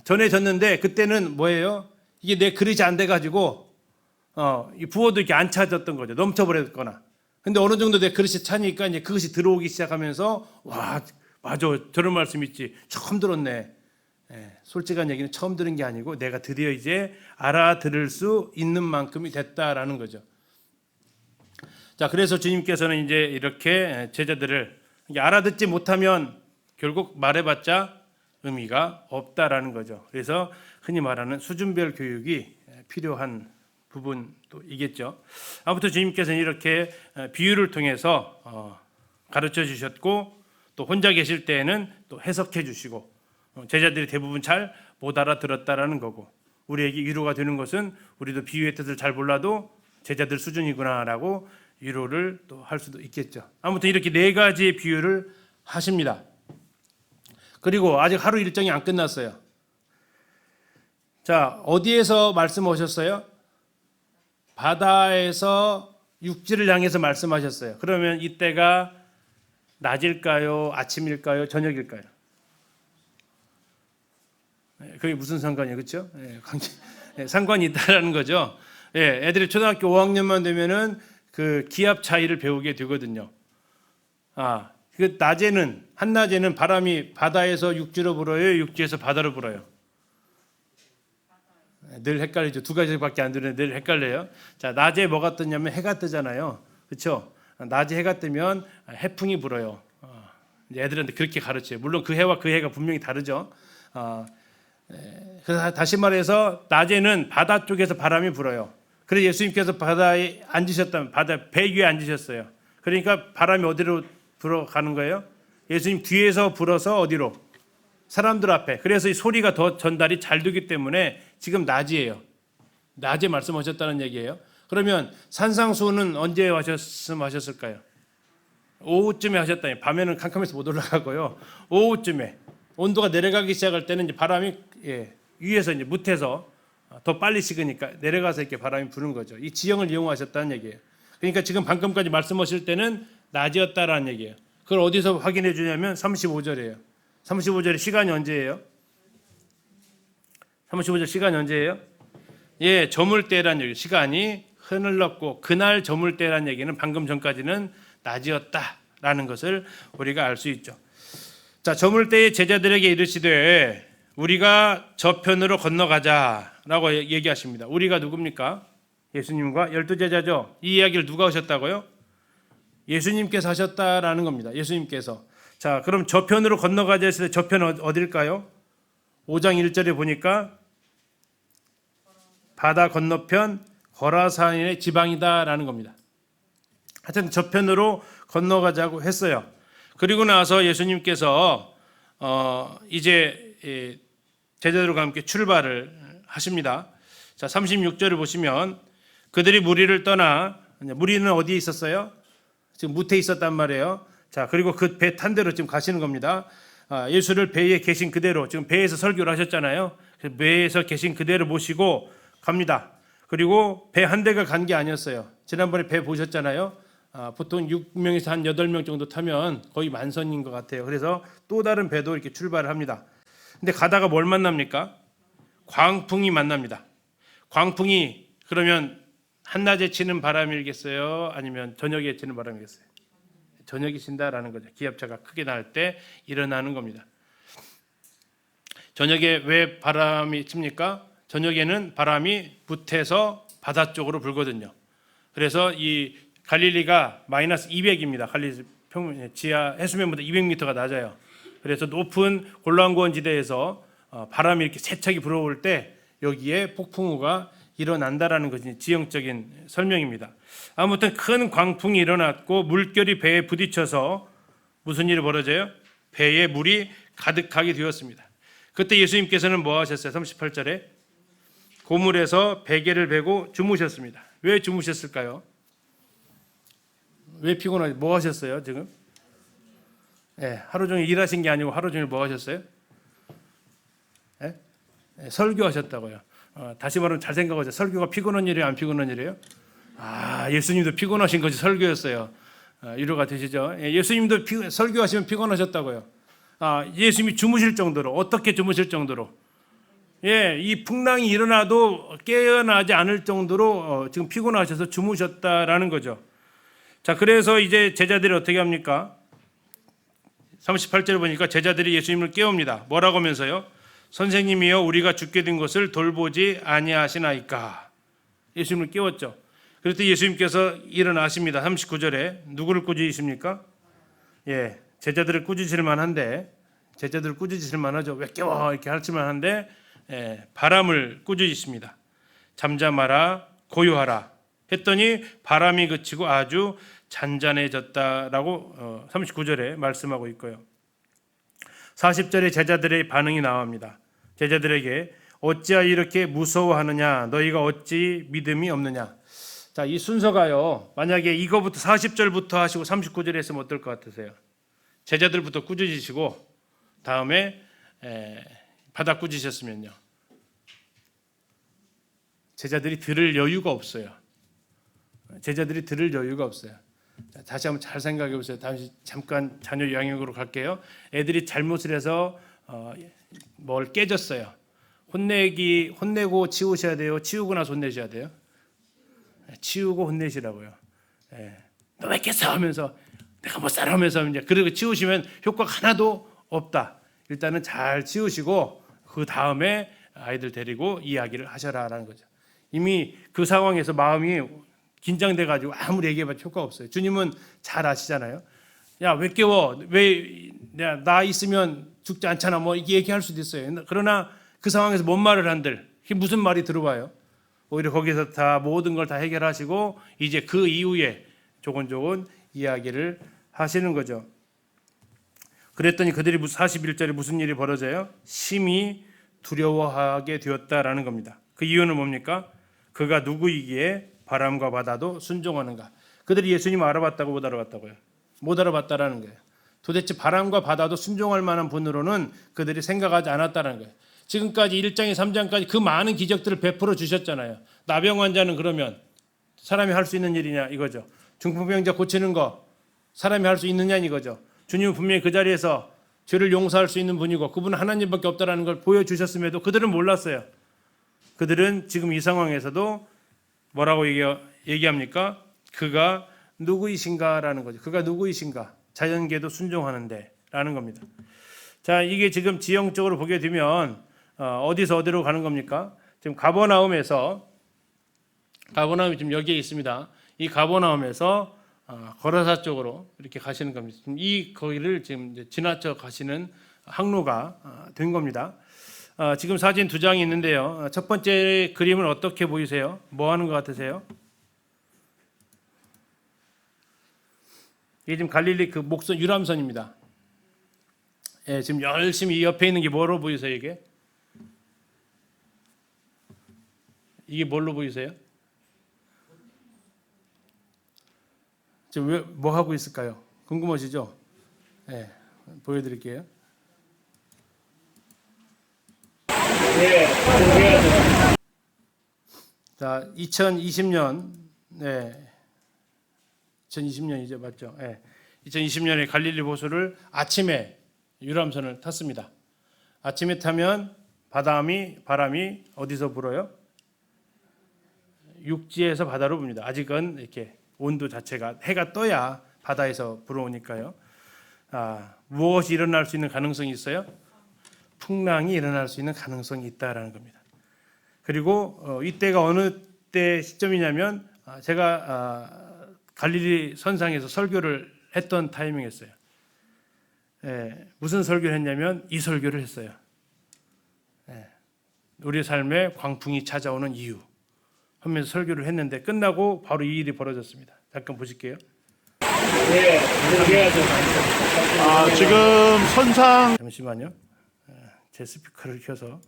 전해졌는데 그때는 뭐예요? 이게 내 그릇이 안 돼가지고 부어도 이렇게 안 차졌던 거죠. 넘쳐버렸거나. 근데 어느 정도 내 그릇이 차니까 이제 그것이 들어오기 시작하면서 와 맞아 저런 말씀 있지 처음 들었네. 솔직한 얘기는 처음 들은 게 아니고 내가 드디어 이제 알아들을 수 있는 만큼이 됐다라는 거죠. 자, 그래서 주님께서는 이제 이렇게 제자들을 알아듣지 못하면 결국 말해봤자 의미가 없다라는 거죠. 그래서 흔히 말하는 수준별 교육이 필요한 부분도 이겠죠. 아무튼 주님께서는 이렇게 비유를 통해서 가르쳐 주셨고 또 혼자 계실 때에는 또 해석해 주시고 제자들이 대부분 잘 못 알아들었다라는 거고 우리에게 위로가 되는 것은 우리도 비유의 뜻을 잘 몰라도 제자들 수준이구나라고 위로를 또 할 수도 있겠죠. 아무튼 이렇게 네 가지의 비유를 하십니다. 그리고 아직 하루 일정이 안 끝났어요. 자, 어디에서 말씀하셨어요? 바다에서 육지를 향해서 말씀하셨어요. 그러면 이때가 낮일까요? 아침일까요? 저녁일까요? 그게 무슨 상관이에요? 그렇죠? 상관이 있다라는 거죠. 애들이 초등학교 5학년만 되면은 그 기압 차이를 배우게 되거든요. 그 낮에는 한낮에는 바람이 바다에서 육지로 불어요, 육지에서 바다로 불어요. 늘 헷갈리죠. 두 가지밖에 안 되는데 늘 헷갈려요. 자, 낮에 뭐가 뜨냐면 해가 뜨잖아요. 그렇죠? 낮에 해가 뜨면 해풍이 불어요. 애들한테 그렇게 가르쳐요. 물론 그 해와 그 해가 분명히 다르죠. 그래서 다시 말해서 낮에는 바다 쪽에서 바람이 불어요. 그래서 예수님께서 바다에 앉으셨다면 바다 배 위에 앉으셨어요. 그러니까 바람이 어디로 불어가는 거예요? 예수님 뒤에서 불어서 어디로? 사람들 앞에. 그래서 이 소리가 더 전달이 잘 되기 때문에 지금 낮이에요. 낮에 말씀하셨다는 얘기예요. 그러면 산상수훈은 언제 말씀하셨을까요? 오후쯤에 하셨다니. 밤에는 캄캄해서 못 올라가고요. 오후쯤에 온도가 내려가기 시작할 때는 이제 바람이 위에서 이제 무태서 더 빨리 식으니까 내려가서 이렇게 바람이 부는 거죠. 이 지형을 이용하셨다는 얘기예요. 그러니까 지금 방금까지 말씀하실 때는 낮이었다라는 얘기예요. 그걸 어디서 확인해 주냐면 35절이에요. 35절의 시간이 언제예요? 35절 시간이 언제예요? 저물 때라는 얘기. 시간이 흐늘렀고 그날 저물 때라는 얘기는 방금 전까지는 낮이었다라는 것을 우리가 알 수 있죠. 자, 저물 때에 제자들에게 이르시되 우리가 저편으로 건너가자라고 얘기하십니다. 우리가 누굽니까? 예수님과 12제자죠. 이 이야기를 누가 하셨다고요? 예수님께서 하셨다라는 겁니다. 예수님께서. 자, 그럼 저편으로 건너가자 했을 때 저편은 어딜까요? 5장 1절에 보니까 바다 건너편 거라사인의 지방이다라는 겁니다. 하여튼 저편으로 건너가자고 했어요. 그리고 나서 예수님께서 이제 제자들과 함께 출발을 하십니다. 자, 36절을 보시면 그들이 무리를 떠나 무리는 어디에 있었어요? 지금 무태에 있었단 말이에요. 자, 그리고 그 배 탄 대로 지금 가시는 겁니다. 예수를 배에 계신 그대로 지금 배에서 설교를 하셨잖아요. 배에서 계신 그대로 모시고 갑니다. 그리고 배 한 대가 간 게 아니었어요. 지난번에 배 보셨잖아요. 보통 6명에서 한 8명 정도 타면 거의 만선인 것 같아요. 그래서 또 다른 배도 이렇게 출발을 합니다. 근데 가다가 뭘 만납니까? 광풍이 만납니다. 광풍이 그러면 한낮에 치는 바람이겠어요? 아니면 저녁에 치는 바람이겠어요? 저녁이 친다라는 거죠. 기압차가 크게 날 때 일어나는 겁니다. 저녁에 왜 바람이 칩니까? 저녁에는 바람이 붙어서 바다 쪽으로 불거든요. 그래서 이 갈릴리가 마이너스 200입니다. 갈릴리 지하 해수면보다 200m가 낮아요. 그래서 높은 골란고원 지대에서 바람이 이렇게 세차게 불어올 때 여기에 폭풍우가 일어난다라는 것이 지형적인 설명입니다. 아무튼 큰 광풍이 일어났고 물결이 배에 부딪혀서 무슨 일이 벌어져요? 배에 물이 가득하게 되었습니다. 그때 예수님께서는 뭐 하셨어요? 38절에 고물에서 베개를 베고 주무셨습니다. 왜 주무셨을까요? 왜 피곤하죠? 뭐 하셨어요 지금? 하루 종일 일하신 게 아니고 하루 종일 뭐 하셨어요? 설교하셨다고요. 다시 말하면 잘 생각하세요. 설교가 피곤한 일이에요? 안 피곤한 일이에요? 예수님도 피곤하신 것이 설교였어요. 위로가 되시죠? 예수님도 설교하시면 피곤하셨다고요. 예수님이 주무실 정도로, 어떻게 주무실 정도로, 이 풍랑이 일어나도 깨어나지 않을 정도로 지금 피곤하셔서 주무셨다라는 거죠. 자, 그래서 이제 제자들이 어떻게 합니까? 38절 보니까 제자들이 예수님을 깨웁니다. 뭐라고 하면서요? 선생님이여 우리가 죽게 된 것을 돌보지 아니하시나이까. 예수님을 깨웠죠. 그랬더니 예수님께서 일어나십니다. 39절에 누구를 꾸짖으십니까? 예, 제자들을 꾸짖을 만한데, 제자들을 꾸짖을 만하죠. 왜 깨워 이렇게 할 만한데, 바람을 꾸짖으십니다. 잠잠하라 고요하라 했더니 바람이 그치고 아주 잔잔해졌다라고 39절에 말씀하고 있고요. 40절에 제자들의 반응이 나옵니다. 제자들에게 어찌하여 이렇게 무서워하느냐, 너희가 어찌 믿음이 없느냐. 자, 이 순서가요, 만약에 이거부터 40절부터 하시고 39절에 했으면 어떨 것 같으세요? 제자들부터 꾸짖으시고 다음에 바다 꾸짖으셨으면요, 제자들이 들을 여유가 없어요. 제자들이 들을 여유가 없어요. 자, 다시 한번 잘 생각해 보세요. 다시 잠깐 자녀 영역으로 갈게요. 애들이 잘못을 해서 뭘 깨졌어요. 혼내고 치우셔야 돼요? 치우고 나서 혼내셔야 돼요? 치우고 혼내시라고요. 너 왜 깼어? 하면서 내가 못 살아 하면서 이제 그리고 치우시면 효과가 하나도 없다. 일단은 잘 치우시고 그 다음에 아이들 데리고 이야기를 하셔라라는 거죠. 이미 그 상황에서 마음이 긴장돼 가지고 아무리 얘기해봐도 효과 없어요. 주님은 잘 아시잖아요. 야, 왜 깨워? 왜 나 있으면 죽지 않잖아. 뭐 이렇게 얘기할 수도 있어요. 그러나 그 상황에서 뭔 말을 한들 그게 무슨 말이 들어와요? 오히려 거기서 다 모든 걸 다 해결하시고 이제 그 이후에 조곤조곤 이야기를 하시는 거죠. 그랬더니 그들이 41절에 무슨 일이 벌어져요? 심히 두려워하게 되었다라는 겁니다. 그 이유는 뭡니까? 그가 누구이기에 바람과 바다도 순종하는가? 그들이 예수님 알아봤다고 못 알아봤다고요? 못 알아봤다라는 거예요. 도대체 바람과 바다도 순종할 만한 분으로는 그들이 생각하지 않았다는 거예요. 지금까지 1장에 3장까지 그 많은 기적들을 베풀어 주셨잖아요. 나병 환자는 그러면 사람이 할 수 있는 일이냐 이거죠. 중풍병자 고치는 거 사람이 할 수 있느냐 이거죠. 주님은 분명히 그 자리에서 죄를 용서할 수 있는 분이고 그분은 하나님밖에 없다라는 걸 보여주셨음에도 그들은 몰랐어요. 그들은 지금 이 상황에서도 뭐라고 얘기합니까? 그가 누구이신가라는 거죠. 그가 누구이신가? 자연계도 순종하는데 라는 겁니다. 자, 이게 지금 지형적으로 보게 되면 어디서 어디로 가는 겁니까? 지금 가버나움이 지금 여기에 있습니다. 이 가버나움에서 거라사 쪽으로 이렇게 가시는 겁니다. 이 거기를 지금 이제 지나쳐 가시는 항로가 된 겁니다. 지금 사진 두 장이 있는데요. 첫 번째 그림은 어떻게 보이세요? 뭐 하는 것 같으세요? 이게 지금 갈릴리 그 목선 유람선입니다. 예, 지금 열심히 이 옆에 있는 게 뭐로 보이세요? 이게 뭘로 보이세요? 지금 뭐 하고 있을까요? 궁금하시죠? 예, 보여드릴게요. 자, 2020년, 네, 2020년이죠, 맞죠? 네, 2020년에 갈릴리 호수를 아침에 유람선을 탔습니다. 아침에 타면 바람이 어디서 불어요? 육지에서 바다로 붑니다. 아직은 이렇게 온도 자체가 해가 떠야 바다에서 불어오니까요. 무엇이 일어날 수 있는 가능성이 있어요? 풍랑이 일어날 수 있는 가능성이 있다라는 겁니다. 그리고 이때가 어느 때 시점이냐면 제가 갈릴리 선상에서 설교를 했던 타이밍이었어요. 무슨 설교를 했냐면 이 설교를 했어요. 우리 삶에 광풍이 찾아오는 이유 하면서 설교를 했는데 끝나고 바로 이 일이 벌어졌습니다. 잠깐 보실게요. 지금 선상 잠시만요. 제 스피커를 켜서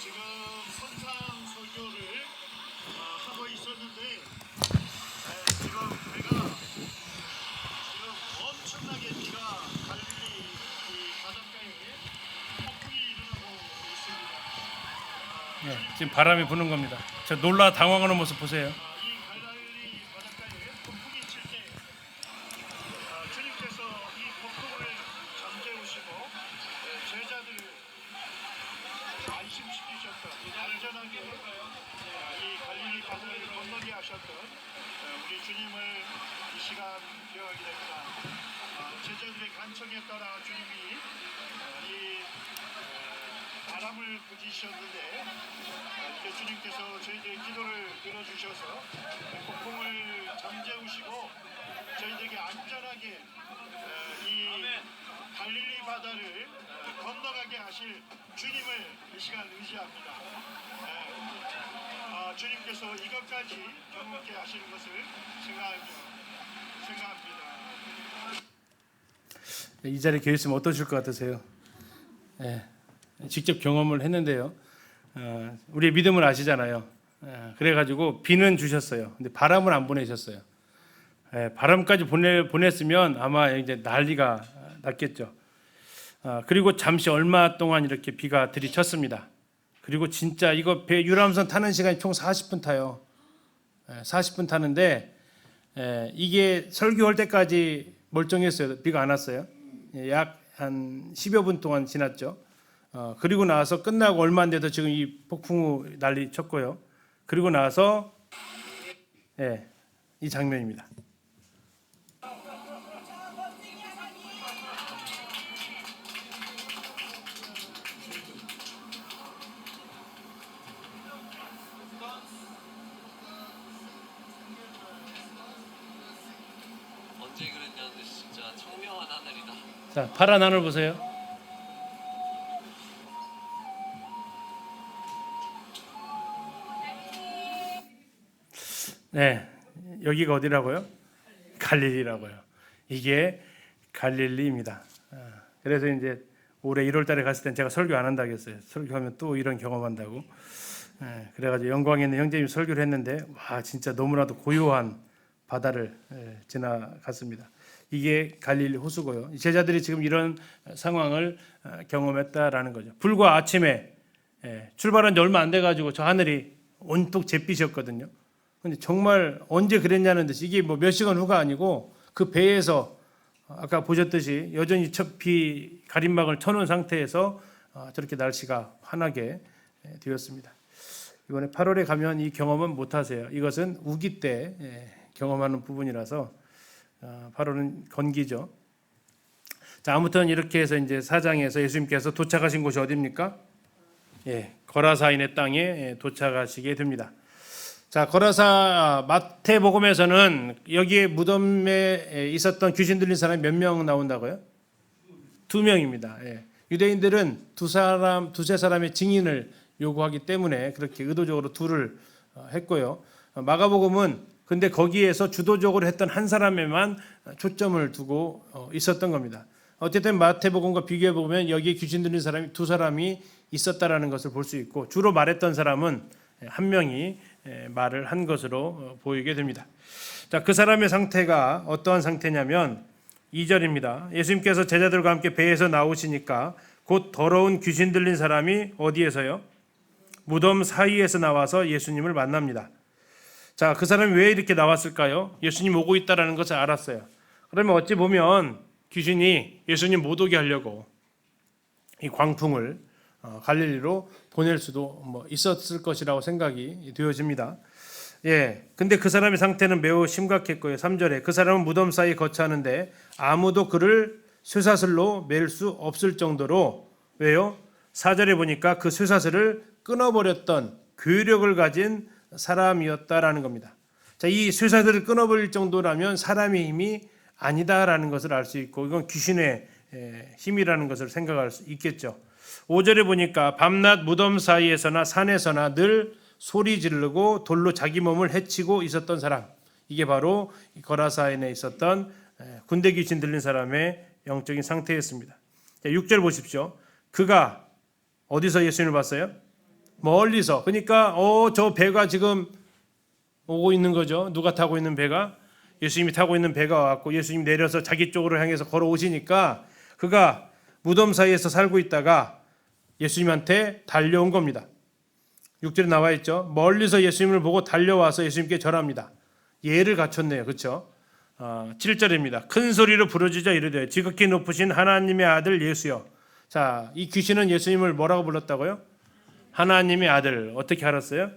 지금 선상 설교를 하고 있었는데 지금 엄청나게 비가 갈릴리 바닷가에 폭풍이 일어나고 있습니다. 지금 바람이 부는 겁니다. 저 놀라 당황하는 모습 보세요. 이 갈릴리 바닷가에 폭풍이 칠 때 주님께서 이 폭풍을 잠재우시고 제자들을 안심시키셨다. 안전하게 이 갈릴리 바다를 건너게 하셨던 우리 주님을 이 시간 기억하게 됩니다. 제자들의 간청에 따라 주님이 이 바람을 부지셨는데 이제 주님께서 저희들의 기도를 들어주셔서 폭풍을 잠재우시고 저희들에게 안전하게 이 갈릴리 바다를 건너가게 하실 주님을 이 시간 의지합니다. 주님께서 이것까지 경험케 하시는 것을 생각합니다. 이 자리에 계셨으면 어떠실 것 같으세요? 직접 경험을 했는데요. 우리의 믿음을 아시잖아요. 그래가지고 비는 주셨어요. 근데 바람을 안 보내셨어요. 바람까지 보냈으면 아마 이제 난리가 났겠죠. 그리고 잠시 얼마 동안 이렇게 비가 들이쳤습니다. 그리고 진짜 이거 배 유람선 타는 시간이 총 40분 타요. 40분 타는데 이게 설교할 때까지 멀쩡했어요. 비가 안 왔어요. 약 한 10여 분 동안 지났죠. 그리고 나서 끝나고 얼마 안 돼서 지금 이 폭풍우 난리 쳤고요. 그리고 나서 이 장면입니다. 언제 그랬냐는데 진짜 청명한 하늘이다. 자, 파란 하늘 보세요. 네, 여기가 어디라고요? 갈릴리라고요. 이게 갈릴리입니다. 그래서 이제 올해 1월달에 갔을 땐 제가 설교 안 한다고 했어요. 설교하면 또 이런 경험한다고. 그래가지고 영광에 있는 형제님 설교를 했는데 와 진짜 너무나도 고요한 바다를 지나갔습니다. 이게 갈릴리 호수고요. 제자들이 지금 이런 상황을 경험했다라는 거죠. 불과 아침에 출발한 지 얼마 안 돼가지고 저 하늘이 온통 잿빛이었거든요. 근데 정말 언제 그랬냐는 듯이 이게 뭐 몇 시간 후가 아니고 그 배에서 아까 보셨듯이 여전히 비 가림막을 쳐놓은 상태에서 저렇게 날씨가 환하게 되었습니다. 이번에 8월에 가면 이 경험은 못 하세요. 이것은 우기 때 경험하는 부분이라서 8월은 건기죠. 자, 아무튼 이렇게 해서 이제 4장에서 예수님께서 도착하신 곳이 어디입니까? 거라사인의 땅에 도착하시게 됩니다. 자, 거라사 마태복음에서는 여기에 무덤에 있었던 귀신 들린 사람이 몇 명 나온다고요? 2명입니다. 유대인들은 두세 사람의 증인을 요구하기 때문에 그렇게 의도적으로 둘을 했고요. 마가복음은 근데 거기에서 주도적으로 했던 한 사람에만 초점을 두고 있었던 겁니다. 어쨌든 마태복음과 비교해 보면 여기에 귀신 들린 사람이 2사람이 있었다라는 것을 볼 수 있고 주로 말했던 사람은 한 명이 말을 한 것으로 보이게 됩니다. 자, 그 사람의 상태가 어떠한 상태냐면 2절입니다. 예수님께서 제자들과 함께 배에서 나오시니까 곧 더러운 귀신 들린 사람이 어디에서요? 무덤 사이에서 나와서 예수님을 만납니다. 자, 그 사람이 왜 이렇게 나왔을까요? 예수님 오고 있다라는 것을 알았어요. 그러면 어찌 보면 귀신이 예수님 못 오게 하려고 이 광풍을 갈릴리로 보낼 수도 있었을 것이라고 생각이 되어집니다. 근데 그 사람의 상태는 매우 심각했고요. 3절에 그 사람은 무덤 사이에 거처하는데 아무도 그를 쇠사슬로 맬 수 없을 정도로 왜요? 4절에 보니까 그 쇠사슬을 끊어버렸던 괴력을 가진 사람이었다라는 겁니다. 자, 이 쇠사슬을 끊어버릴 정도라면 사람의 힘이 아니다라는 것을 알 수 있고 이건 귀신의 힘이라는 것을 생각할 수 있겠죠. 5절에 보니까 밤낮 무덤 사이에서나 산에서나 늘 소리 지르고 돌로 자기 몸을 해치고 있었던 사람. 이게 바로 거라사인에 있었던 군대 귀신 들린 사람의 영적인 상태였습니다. 6절 보십시오. 그가 어디서 예수님을 봤어요? 멀리서. 그러니까 저 배가 지금 오고 있는 거죠. 누가 타고 있는 배가? 예수님이 타고 있는 배가 왔고 예수님이 내려서 자기 쪽으로 향해서 걸어오시니까 그가 무덤 사이에서 살고 있다가 예수님한테 달려온 겁니다. 6절에 나와 있죠. 멀리서 예수님을 보고 달려와서 예수님께 절합니다. 예를 갖췄네요. 그렇죠? 7절입니다. 큰 소리로 부르짖어 이르되 지극히 높으신 하나님의 아들 예수여. 자, 이 귀신은 예수님을 뭐라고 불렀다고요? 하나님의 아들. 어떻게 알았어요?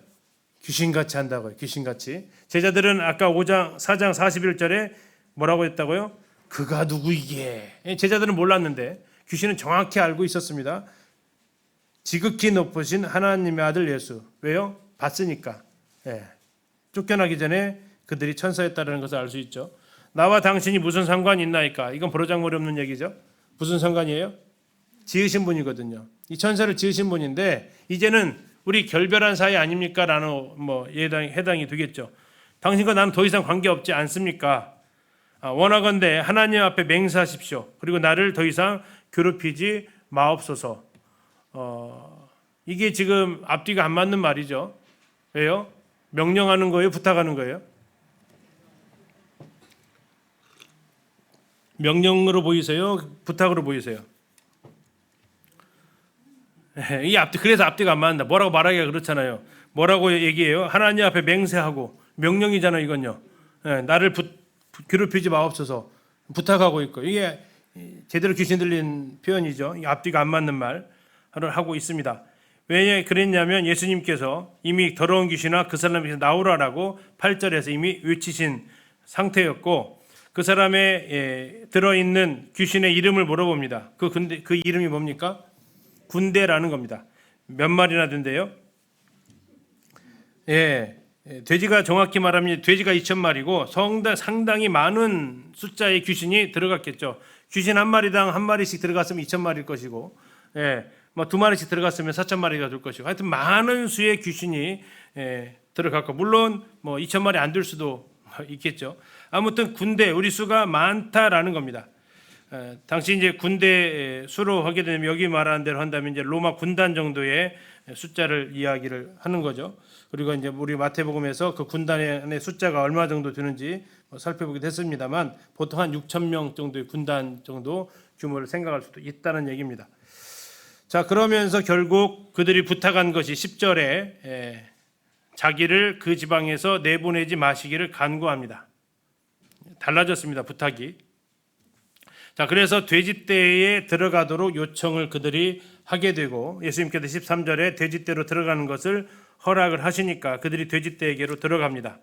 귀신같이 한다고요. 귀신같이. 제자들은 아까 4장 41절에 뭐라고 했다고요? 그가 누구이게. 제자들은 몰랐는데 귀신은 정확히 알고 있었습니다. 지극히 높으신 하나님의 아들 예수. 왜요? 봤으니까. 예. 쫓겨나기 전에 그들이 천사였다는 것을 알 수 있죠. 나와 당신이 무슨 상관이 있나이까? 이건 버르장머리 없는 얘기죠. 무슨 상관이에요? 지으신 분이거든요. 이 천사를 지으신 분인데 이제는 우리 결별한 사이 아닙니까? 라는 해당이 되겠죠. 당신과 나는 더 이상 관계없지 않습니까? 원하건대 하나님 앞에 맹세하십시오. 그리고 나를 더 이상 괴롭히지 마옵소서. 이게 지금 앞뒤가 안 맞는 말이죠. 왜요? 명령하는 거예요? 부탁하는 거예요? 명령으로 보이세요? 부탁으로 보이세요? 그래서 앞뒤가 안 맞는다. 뭐라고 말하기가 그렇잖아요. 뭐라고 얘기해요? 하나님 앞에 맹세하고 명령이잖아요. 이건요. 나를 괴롭히지 마옵소서 부탁하고 있고 이게 제대로 귀신 들린 표현이죠. 앞뒤가 안 맞는 말을 하고 있습니다. 왜 그랬냐면 예수님께서 이미 더러운 귀신아 그 사람에게서 나오라라고 8절에서 이미 외치신 상태였고 그 사람의 들어있는 귀신의 이름을 물어봅니다. 그 이름이 뭡니까? 군대라는 겁니다. 몇 마리나 된대요? 돼지가 정확히 말하면 돼지가 2,000마리고 상당히 많은 숫자의 귀신이 들어갔겠죠. 귀신 한 마리당 한 마리씩 들어갔으면 2,000마리일 것이고, 두 마리씩 들어갔으면 4,000마리가 될 것이고, 하여튼 많은 수의 귀신이 들어갔고, 물론 2,000마리 안 될 수도 있겠죠. 아무튼 군대 우리 수가 많다라는 겁니다. 당시 이제 군대 수로 하게 되면 여기 말하는 대로 한다면 이제 로마 군단 정도의 숫자를 이야기를 하는 거죠. 그리고 이제 우리 마태복음에서 그 군단의 숫자가 얼마 정도 되는지 살펴보게 됐습니다만 보통 한 6,000명 정도의 군단 정도 규모를 생각할 수도 있다는 얘기입니다. 자, 그러면서 결국 그들이 부탁한 것이 10절에 자기를 그 지방에서 내보내지 마시기를 간구합니다. 달라졌습니다. 부탁이. 자, 그래서 돼지떼에 들어가도록 요청을 그들이 하게 되고 예수님께서 13절에 돼지떼로 들어가는 것을 허락을 하시니까 그들이 돼지떼에게로 들어갑니다.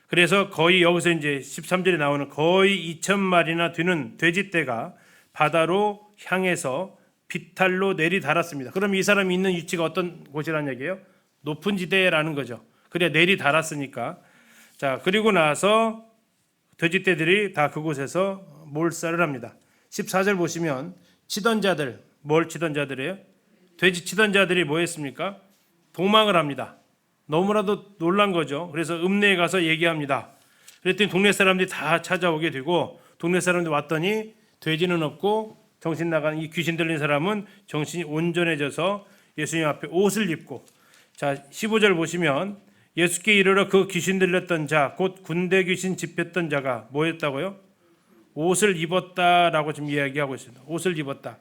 그래서 거의 여기서 이제 13절에 나오는 거의 2,000마리나 되는 돼지떼가 바다로 향해서 비탈로 내리달았습니다. 그럼 이 사람이 있는 위치가 어떤 곳이라는 얘기예요? 높은 지대라는 거죠. 그래 내리달았으니까. 자, 그리고 나서 돼지떼들이 다 그곳에서 몰살을 합니다. 14절 보시면 치던 자들, 뭘 치던 자들이에요? 돼지 치던 자들이 뭐 했습니까? 도망을 합니다. 너무나도 놀란 거죠. 그래서 읍내에 가서 얘기합니다. 그랬더니 동네 사람들이 다 찾아오게 되고 동네 사람들이 왔더니 돼지는 없고 정신 나간 이 귀신 들린 사람은 정신이 온전해져서 예수님 앞에 옷을 입고 자 15절 보시면 예수께 이르러 그 귀신 들렸던 자 곧 군대 귀신 집혔던 자가 뭐 했다고요? 옷을 입었다라고 지금 이야기하고 있습니다. 옷을 입었다.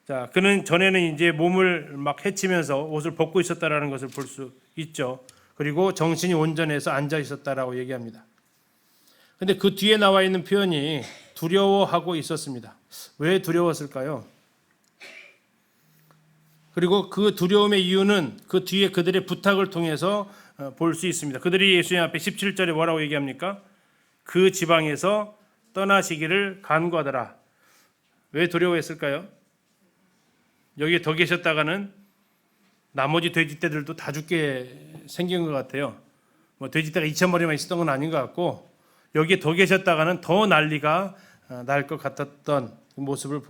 자, 그는 전에는 이제 몸을 막 해치면서 옷을 벗고 있었다라는 것을 볼 수 있죠. 그리고 정신이 온전해서 앉아 있었다라고 얘기합니다. 근데 그 뒤에 나와 있는 표현이 두려워하고 있었습니다. 왜 두려웠을까요? 그리고 그 두려움의 이유는 그 뒤에 그들의 부탁을 통해서 볼 수 있습니다. 그들이 예수님 앞에 17절에 뭐라고 얘기합니까? 그 지방에서 떠나시기를 간구하더라. 왜 두려워했을까요? 여기에 더 계셨다가는 나머지 돼지떼들도 다 죽게 생긴 것 같아요. 돼지떼가 2,000마리만 있었던 건 아닌 것 같고 여기에 더 계셨다가는 더 난리가 날 것 같았던 모습을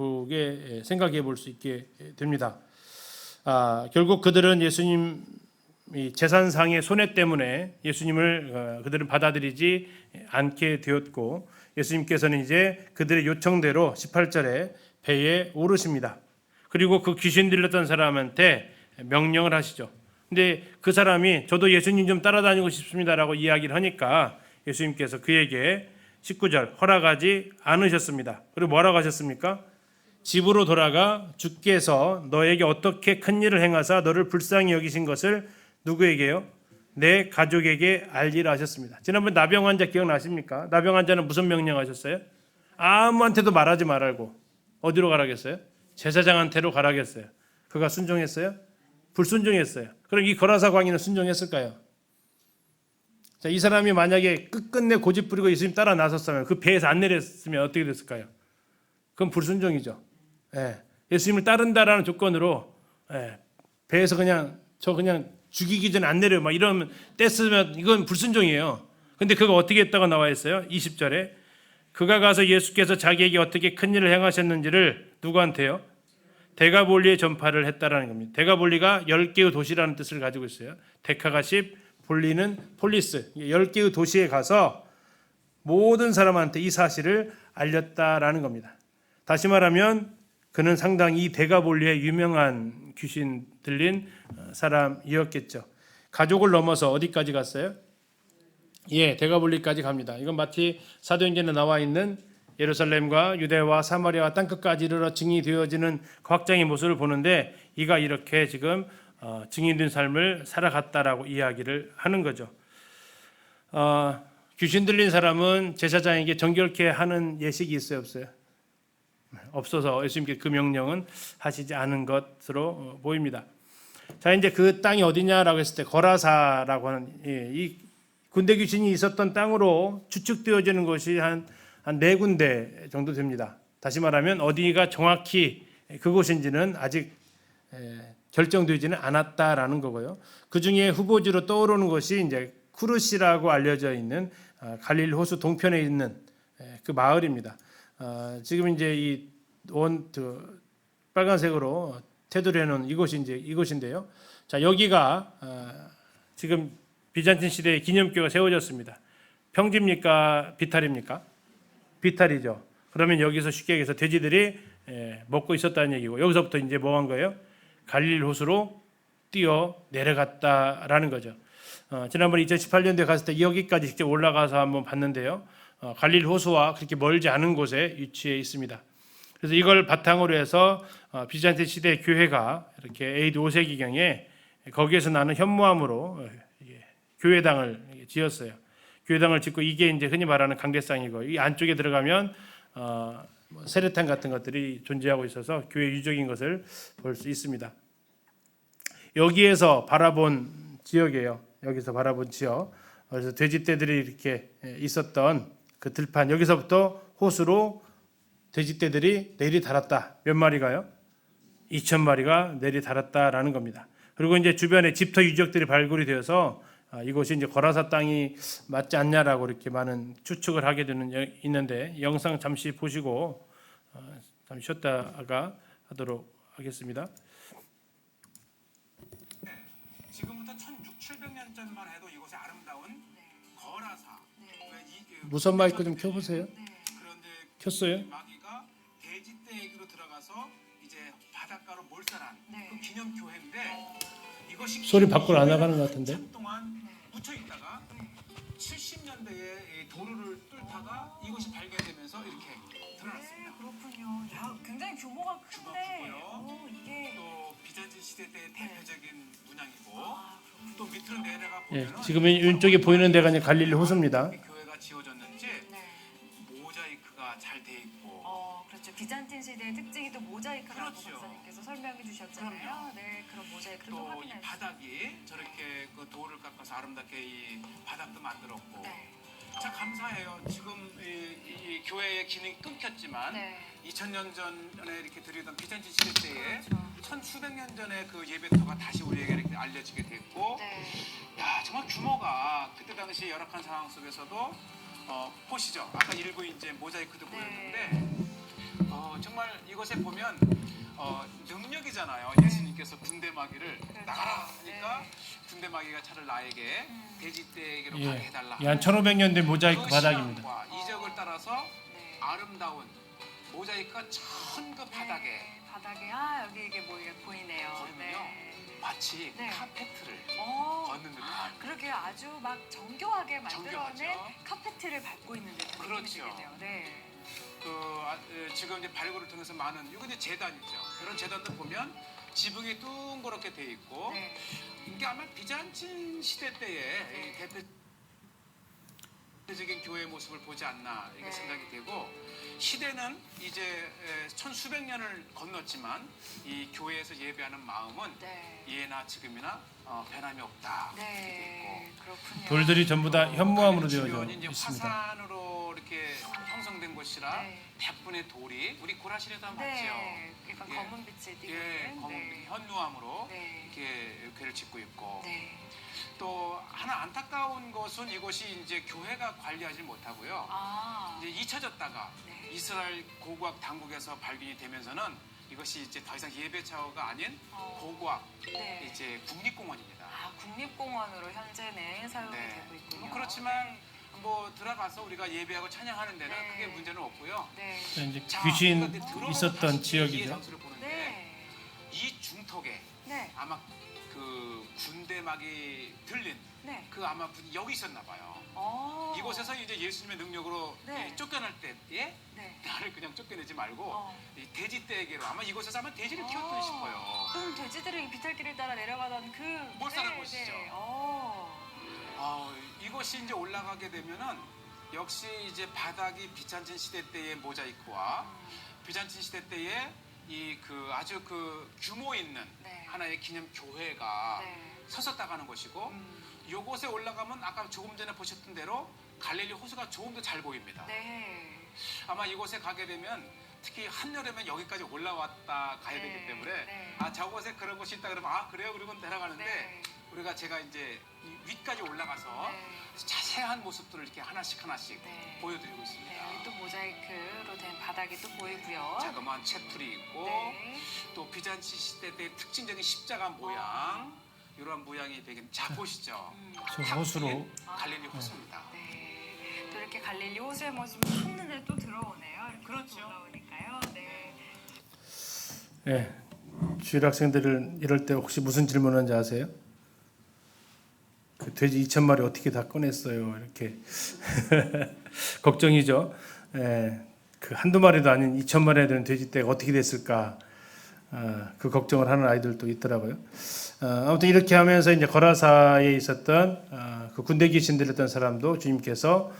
생각해 볼 수 있게 됩니다. 결국 그들은 예수님 재산상의 손해 때문에 예수님을 그들은 받아들이지 않게 되었고 예수님께서는 이제 그들의 요청대로 18절에 배에 오르십니다. 그리고 그 귀신 들렸던 사람한테 명령을 하시죠. 근데 그 사람이 저도 예수님 좀 따라다니고 싶습니다라고 이야기를 하니까 예수님께서 그에게 19절 허락하지 않으셨습니다. 그리고 뭐라고 하셨습니까? 집으로 돌아가 주께서 너에게 어떻게 큰 일을 행하사 너를 불쌍히 여기신 것을 누구에게요? 내 가족에게 알리라 하셨습니다. 지난번 나병 환자 기억나십니까? 나병 환자는 무슨 명령하셨어요? 아무한테도 말하지 말라고. 어디로 가라겠어요? 제사장한테로 가라겠어요. 그가 순종했어요? 불순종했어요. 그럼 이 거라사 광인은 순종했을까요? 자, 이 사람이 만약에 끝끝내 고집 부리고 예수님 따라 나섰으면 그 배에서 안 내렸으면 어떻게 됐을까요? 그건 불순종이죠. 예. 예수님을 따른다라는 조건으로 배에서 그냥 죽이기 전에 안 내려 막 이러면 뗐으면 이건 불순종이에요. 근데 그가 어떻게 했다고 나와 있어요? 20절에 그가 가서 예수께서 자기에게 어떻게 큰 일을 행하셨는지를 누구한테요? 데가볼리에 전파를 했다라는 겁니다. 데가볼리가 10개의 도시라는 뜻을 가지고 있어요. 데카가 10, 볼리는 폴리스. 10개의 도시에 가서 모든 사람한테 이 사실을 알렸다라는 겁니다. 다시 말하면 그는 상당히 이 데가볼리의 유명한 귀신 들린 사람이었겠죠. 가족을 넘어서 어디까지 갔어요? 예, 데가볼리까지 갑니다. 이건 마티 사도행전에 나와 있는 예루살렘과 유대와 사마리아와 땅끝까지 이르러 증인이 되어지는 그 확장의 모습을 보는데 이가 이렇게 지금 증인된 삶을 살아갔다라고 이야기를 하는 거죠. 귀신 들린 사람은 제사장에게 정결케 하는 예식이 있어요, 없어요? 없어서 예수님께 그 명령은 하시지 않은 것으로 보입니다. 자, 이제 그 땅이 어디냐라고 했을 때 거라사라고 하는 이 군대 귀신이 있었던 땅으로 추측되어지는 것이 한 4군데 정도 됩니다. 다시 말하면 어디가 정확히 그곳인지는 아직 결정되지는 않았다라는 거고요. 그 중에 후보지로 떠오르는 것이 이제 쿠르시라고 알려져 있는 갈릴리 호수 동편에 있는 그 마을입니다. 지금 이제 이 빨간색으로 테두리 해놓은 이곳이 이제 이곳인데요. 자, 여기가 지금 비잔틴 시대의 기념교가 세워졌습니다. 평지입니까? 비탈입니까? 비탈이죠. 그러면 여기서 쉽게 얘기해서 돼지들이 먹고 있었다는 얘기고 여기서부터 이제 뭐 한 거예요? 갈릴리 호수로 뛰어 내려갔다라는 거죠. 지난번 2018년도에 갔을 때 여기까지 직접 올라가서 한번 봤는데요. 갈릴리 호수와 그렇게 멀지 않은 곳에 위치해 있습니다. 그래서 이걸 바탕으로 해서 비잔틴 시대 교회가 이렇게 AD 5세기경에 거기에서 나는 현무암으로 교회당을 지었어요. 교회당을 짓고 이게 이제 흔히 말하는 강대상이고 이 안쪽에 들어가면 세례탕 같은 것들이 존재하고 있어서 교회 유적인 것을 볼 수 있습니다. 여기에서 바라본 지역이에요. 여기서 바라본 지역. 그래서 돼지떼들이 이렇게 있었던 그 들판 여기서부터 호수로 돼지떼들이 내리달았다. 몇 마리가요? 2,000마리가 내리달았다라는 겁니다. 그리고 이제 주변에 집터 유적들이 발굴이 되어서 이곳이 이제 거라사 땅이 맞지 않냐라고 이렇게 많은 추측을 하게 되는 있는데 영상 잠시 보시고 잠시 쉬었다가 하도록 하겠습니다. 지금부터 1600~700년 전만 해도 이곳의 아름다운 거라사. 무선 마이크 좀 켜보세요. 그런데 켰어요? 마귀가 돼지떼기로 들어가서 이제 바닷가로 몰살한 그 기념 교회인데 이것이 소리 밖으로 안 나가는 것 같은데. 한참 동안 묻혀 있다가 70년대에 도로를 뚫다가 이곳이 발견되면서 이렇게 드러났습니다. 그렇군요. 야, 굉장히 규모가 큰데 크고요. 이게 또 비잔틴 시대 때 대표적인 문양이고 또 밑으로 내려가 예, 보면 지금 이쪽에 보이는 데가 이제 갈릴리 호수입니다. 교회가 지어졌는지 모자이크가 잘 돼 있고 그렇죠. 비잔틴 시대의 특징이 또 모자이크라고 그렇죠. 박사님께서 설명해 주셨잖아요. 네, 그런 모자이크를 또 또 이 확인할 수 바닥이 저렇게 그 돌을 깎아서 아름답게 이 바닥도 만들었고 네. 참 감사해요. 지금 이 교회의 기능이 끊겼지만 네. 2000년 전에 이렇게 드리던 비잔틴 시대 때에 그렇죠. 천수백 년 전에 그 예배터가 다시 우리에게 이렇게 알려지게 됐고 네. 야 정말 규모가 그때 당시 열악한 상황 속에서도 보시죠. 아까 일부 이제 모자이크도 보였는데 정말 이것에 보면 능력이잖아요. 예수님께서 군대 마귀를 나가라 하니까 군대 마귀가 차를 나에게 돼지떼에게로 가게 해달라. 한 1500년 된 모자이크 그 바닥입니다. 신앙과 이적을 따라서 네. 아름다운 모자이크가 전 그 바닥에 네, 바닥에 여기 이게 뭐 이게 보이네요. 보이면요. 마치 네. 카페트를 어, 걷는 듯한 그렇게 아주 막 정교하게 만들어낸 정교하죠. 카페트를 밟고 있는 듯한 느낌이 그렇죠. 들겠네요. 네. 지금 이제 발굴을 통해서 많은 이거 이제 재단이죠. 이런 재단들 보면 지붕이 둥그렇게 돼 있고 네. 이게 아마 비잔틴 시대 때의 이 대표적인 교회의 모습을 보지 않나 이게 네. 생각이 되고 시대는 이제 천수백 년을 건넜지만 이 교회에서 예배하는 마음은 네. 예나 지금이나 변함이 없다. 네, 그렇군요. 돌들이 전부 다 현무암으로 되어져 주변이 이제 있습니다. 화산으로 이렇게 형성된 곳이라 네. 대부분의 돌이 우리 고라실에도 한번 봤죠. 네, 약간 예. 검은 빛을 띠고 예, 있는. 검은 네. 현무암으로 네. 이렇게 괴를 짓고 있고 네. 또 하나 안타까운 것은 이곳이 이제 교회가 관리하지 못하고요. 아, 이제 잊혀졌다가 네. 이스라엘 고고학 당국에서 발견이 되면서는 이것이 이제 더 이상 예배차가 아닌 고고학 네. 이제 국립공원입니다. 아, 국립공원으로 현재는 사용이 네. 되고 있군요. 뭐 그렇지만 뭐 들어가서 우리가 예배하고 찬양하는 데는 네. 크게 문제는 없고요. 네. 이제 자, 귀신 그런데 들어오면 있었던 다시 이해 지역이죠. 장소를 보는데 네. 이 중턱에 네. 아마 그 군대막이 들린 네. 그 아마 분이 여기 있었나 봐요. 어. 이곳에서 이제 예수님의 능력으로 네. 쫓겨날 때에 네. 나를 그냥 쫓겨내지 말고 어. 이 돼지떼에게로 아마 이곳에서 아마 돼지를 키웠던 싶어요. 그럼 돼지들이 비탈길을 따라 내려가던 그 몰살한 곳이죠. 이것이 이제 올라가게 되면은 역시 이제 바닥이 비잔틴 시대 때의 모자이크와 비잔틴 시대 때의 이 그 아주 그 규모 있는 네. 하나의 기념 교회가 네. 서섰다가는 것이고 이곳에 올라가면 아까 조금 전에 보셨던 대로 갈릴리 호수가 조금 더 잘 보입니다. 네. 아마 이곳에 가게 되면 특히 한여름에 여기까지 올라왔다 가야 되기 네. 때문에 네. 저곳에 그런 곳이 있다 그러면 그래요 그리고 내려가는데 네. 우리가 제가 이제 이 위까지 올라가서 네. 자세한 모습들을 이렇게 하나씩 네. 보여드리고 있습니다. 네, 여기 또 모자이크로 된 바닥이 또 보이고요. 자그마한 채플이 있고 네. 또 비잔치 시대 때 특징적인 십자가 모양 이러한 모양이 되게 자 보시죠. 저 호수로 갈릴리 호수입니다. 네. 또 이렇게 갈릴리 호수의 모습이 한눈에 또 들어오네요. 이렇게 그렇죠. 올라오니까요. 네. 예. 주일 학생들은 이럴 때 혹시 무슨 질문하는지 아세요? 그 돼지 2,000마리 어떻게 다 꺼냈어요? 이렇게 걱정이죠. 예. 그 한두 마리도 아닌 2,000마리나 되는 돼지떼가 어떻게 됐을까? 그 걱정을 하는 아이들도 있더라고요. 아무튼 이렇게 하면서 이제 거라사에 있었던 그 군대 귀신 들렸던 사람도 주님께서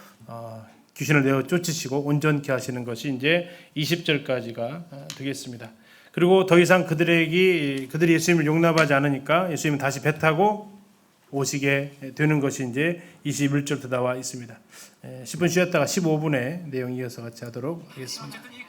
귀신을 내어 쫓으시고 온전케 하시는 것이 이제 20절까지가 되겠습니다. 그리고 더 이상 그들이 예수님을 용납하지 않으니까 예수님은 다시 배 타고 오시게 되는 것이 이제 21절부터 나와 있습니다. 10분 쉬었다가 15분에 내용 이어서 같이 하도록 하겠습니다. 어쨌든 이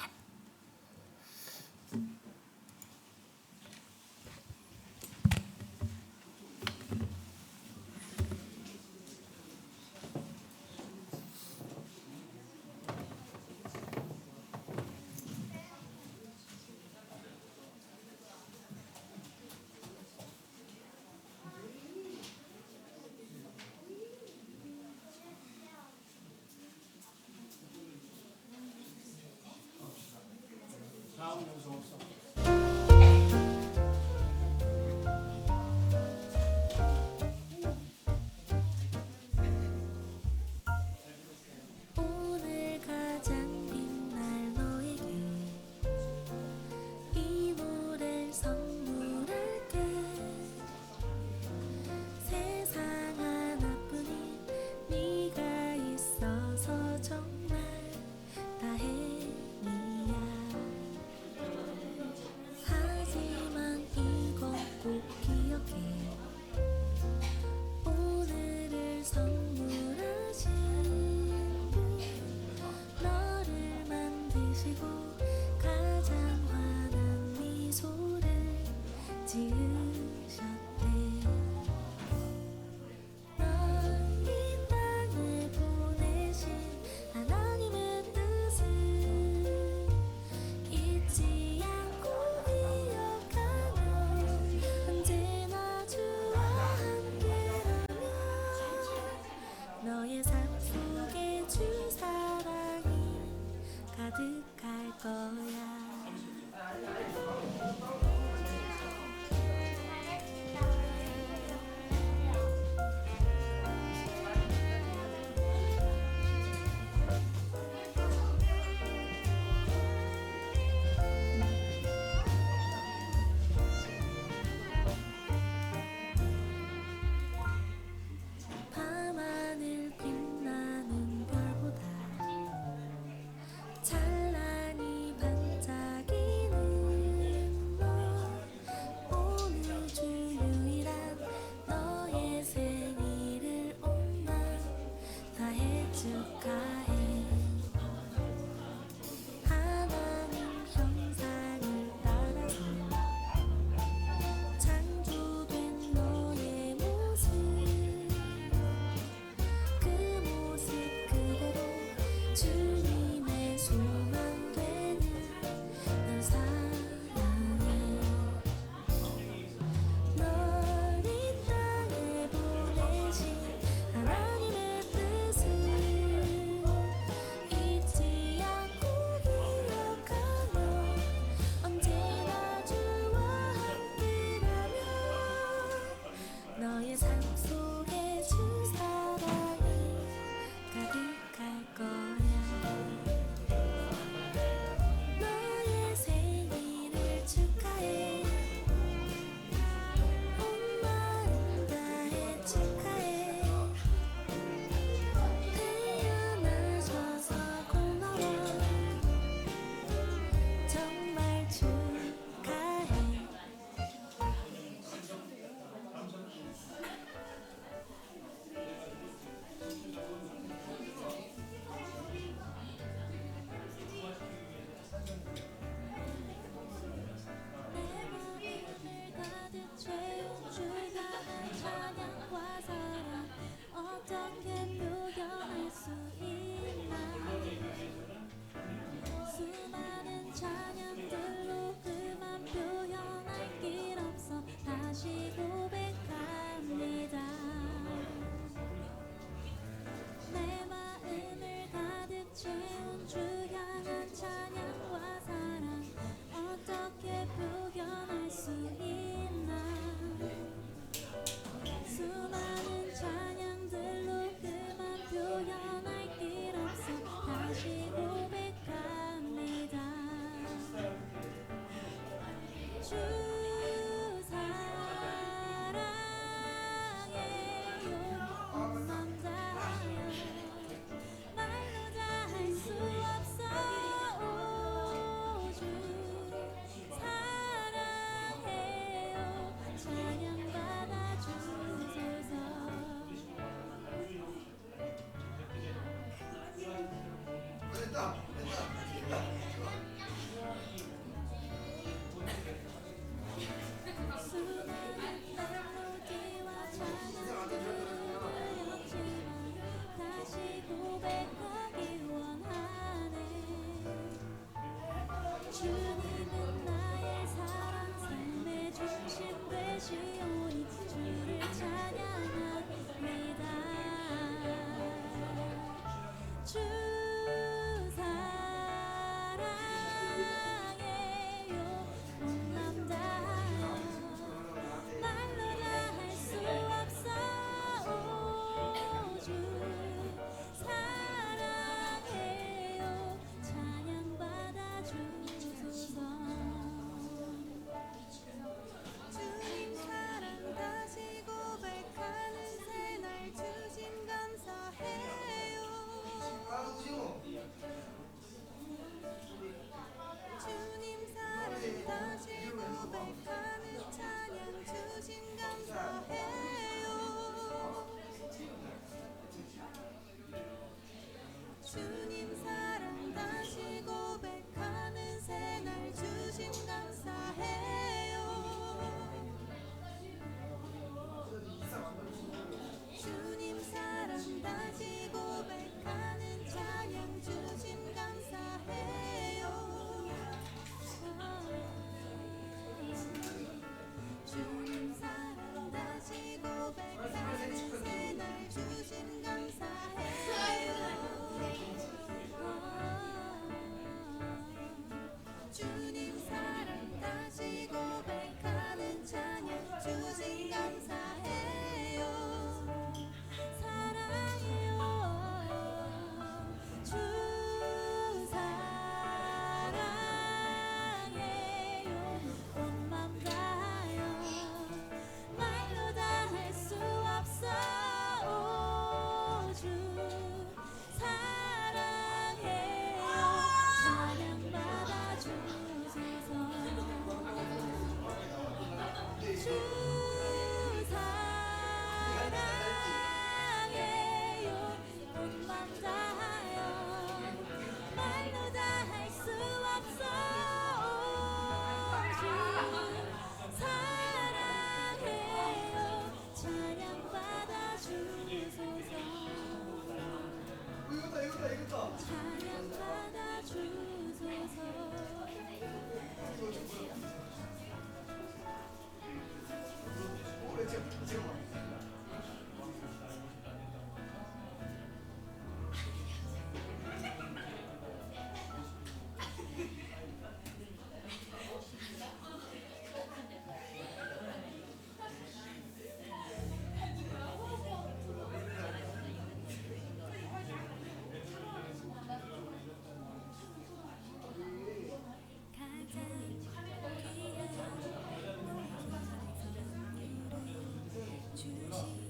삶 속에 주 사랑이 가득할 거야. 너의 생일을 축하해. 온 마음 다해 축하해. 태어나셔서 고마워. 정말 축하해. 내 마음을 가득 채운 주간한 찬양과 사랑 어떻게 표현할 수 있나. 수많은 찬양들로 그만 표현할 길 없어 다시 고백합니다. 내 마음을 가득 채운 주 향한 찬양과 사랑 어떻게 표현할 수 있나. 수많은 찬양들로 그만 표현할 길 없어 다시 고백합니다. 주 사랑해요. 온 맘 다하여 말로 다 할 수 없어. 오, 주 사랑해요. 찬양 받아 주소서. 수많은 멜로디와 찬양들을 들렸지만 다시 고백하기 원하네. 주님은 나의 사랑 삶의 중심 되시오니 주를 찬양합니다. 주 사랑해요. 온 맘 다하여 말로 다 할 수 없어. 오, 주 사랑해요. 찬양 받아 주소서. 주님 사랑 다시 고백하는 새날 주심 감사해요. 주님 사랑 다시 고백하는 찬양 주심 감사해요. 주님 사랑 다시 고백하는 새날 주심 감사해요. 주님 사랑 다시 고백하는 찬양 주심 감사해요. 주님 사랑 다시 고백하는 새날 주심 감사해요. 주님 사랑 다시 고백하는 찬양 주심 감사해요. 사랑해요. 주 사랑해요. 온 맘 다하여 말로 다 할 수 없어. 오, 주 사랑해요. 찬양 받아 주소서. 주 사랑해요. 온 맘 다하여 말로 다 할 수 없어. 오, 주 사랑해요. 찬양 받아 주소서. 찬양 받아 주소서. 주시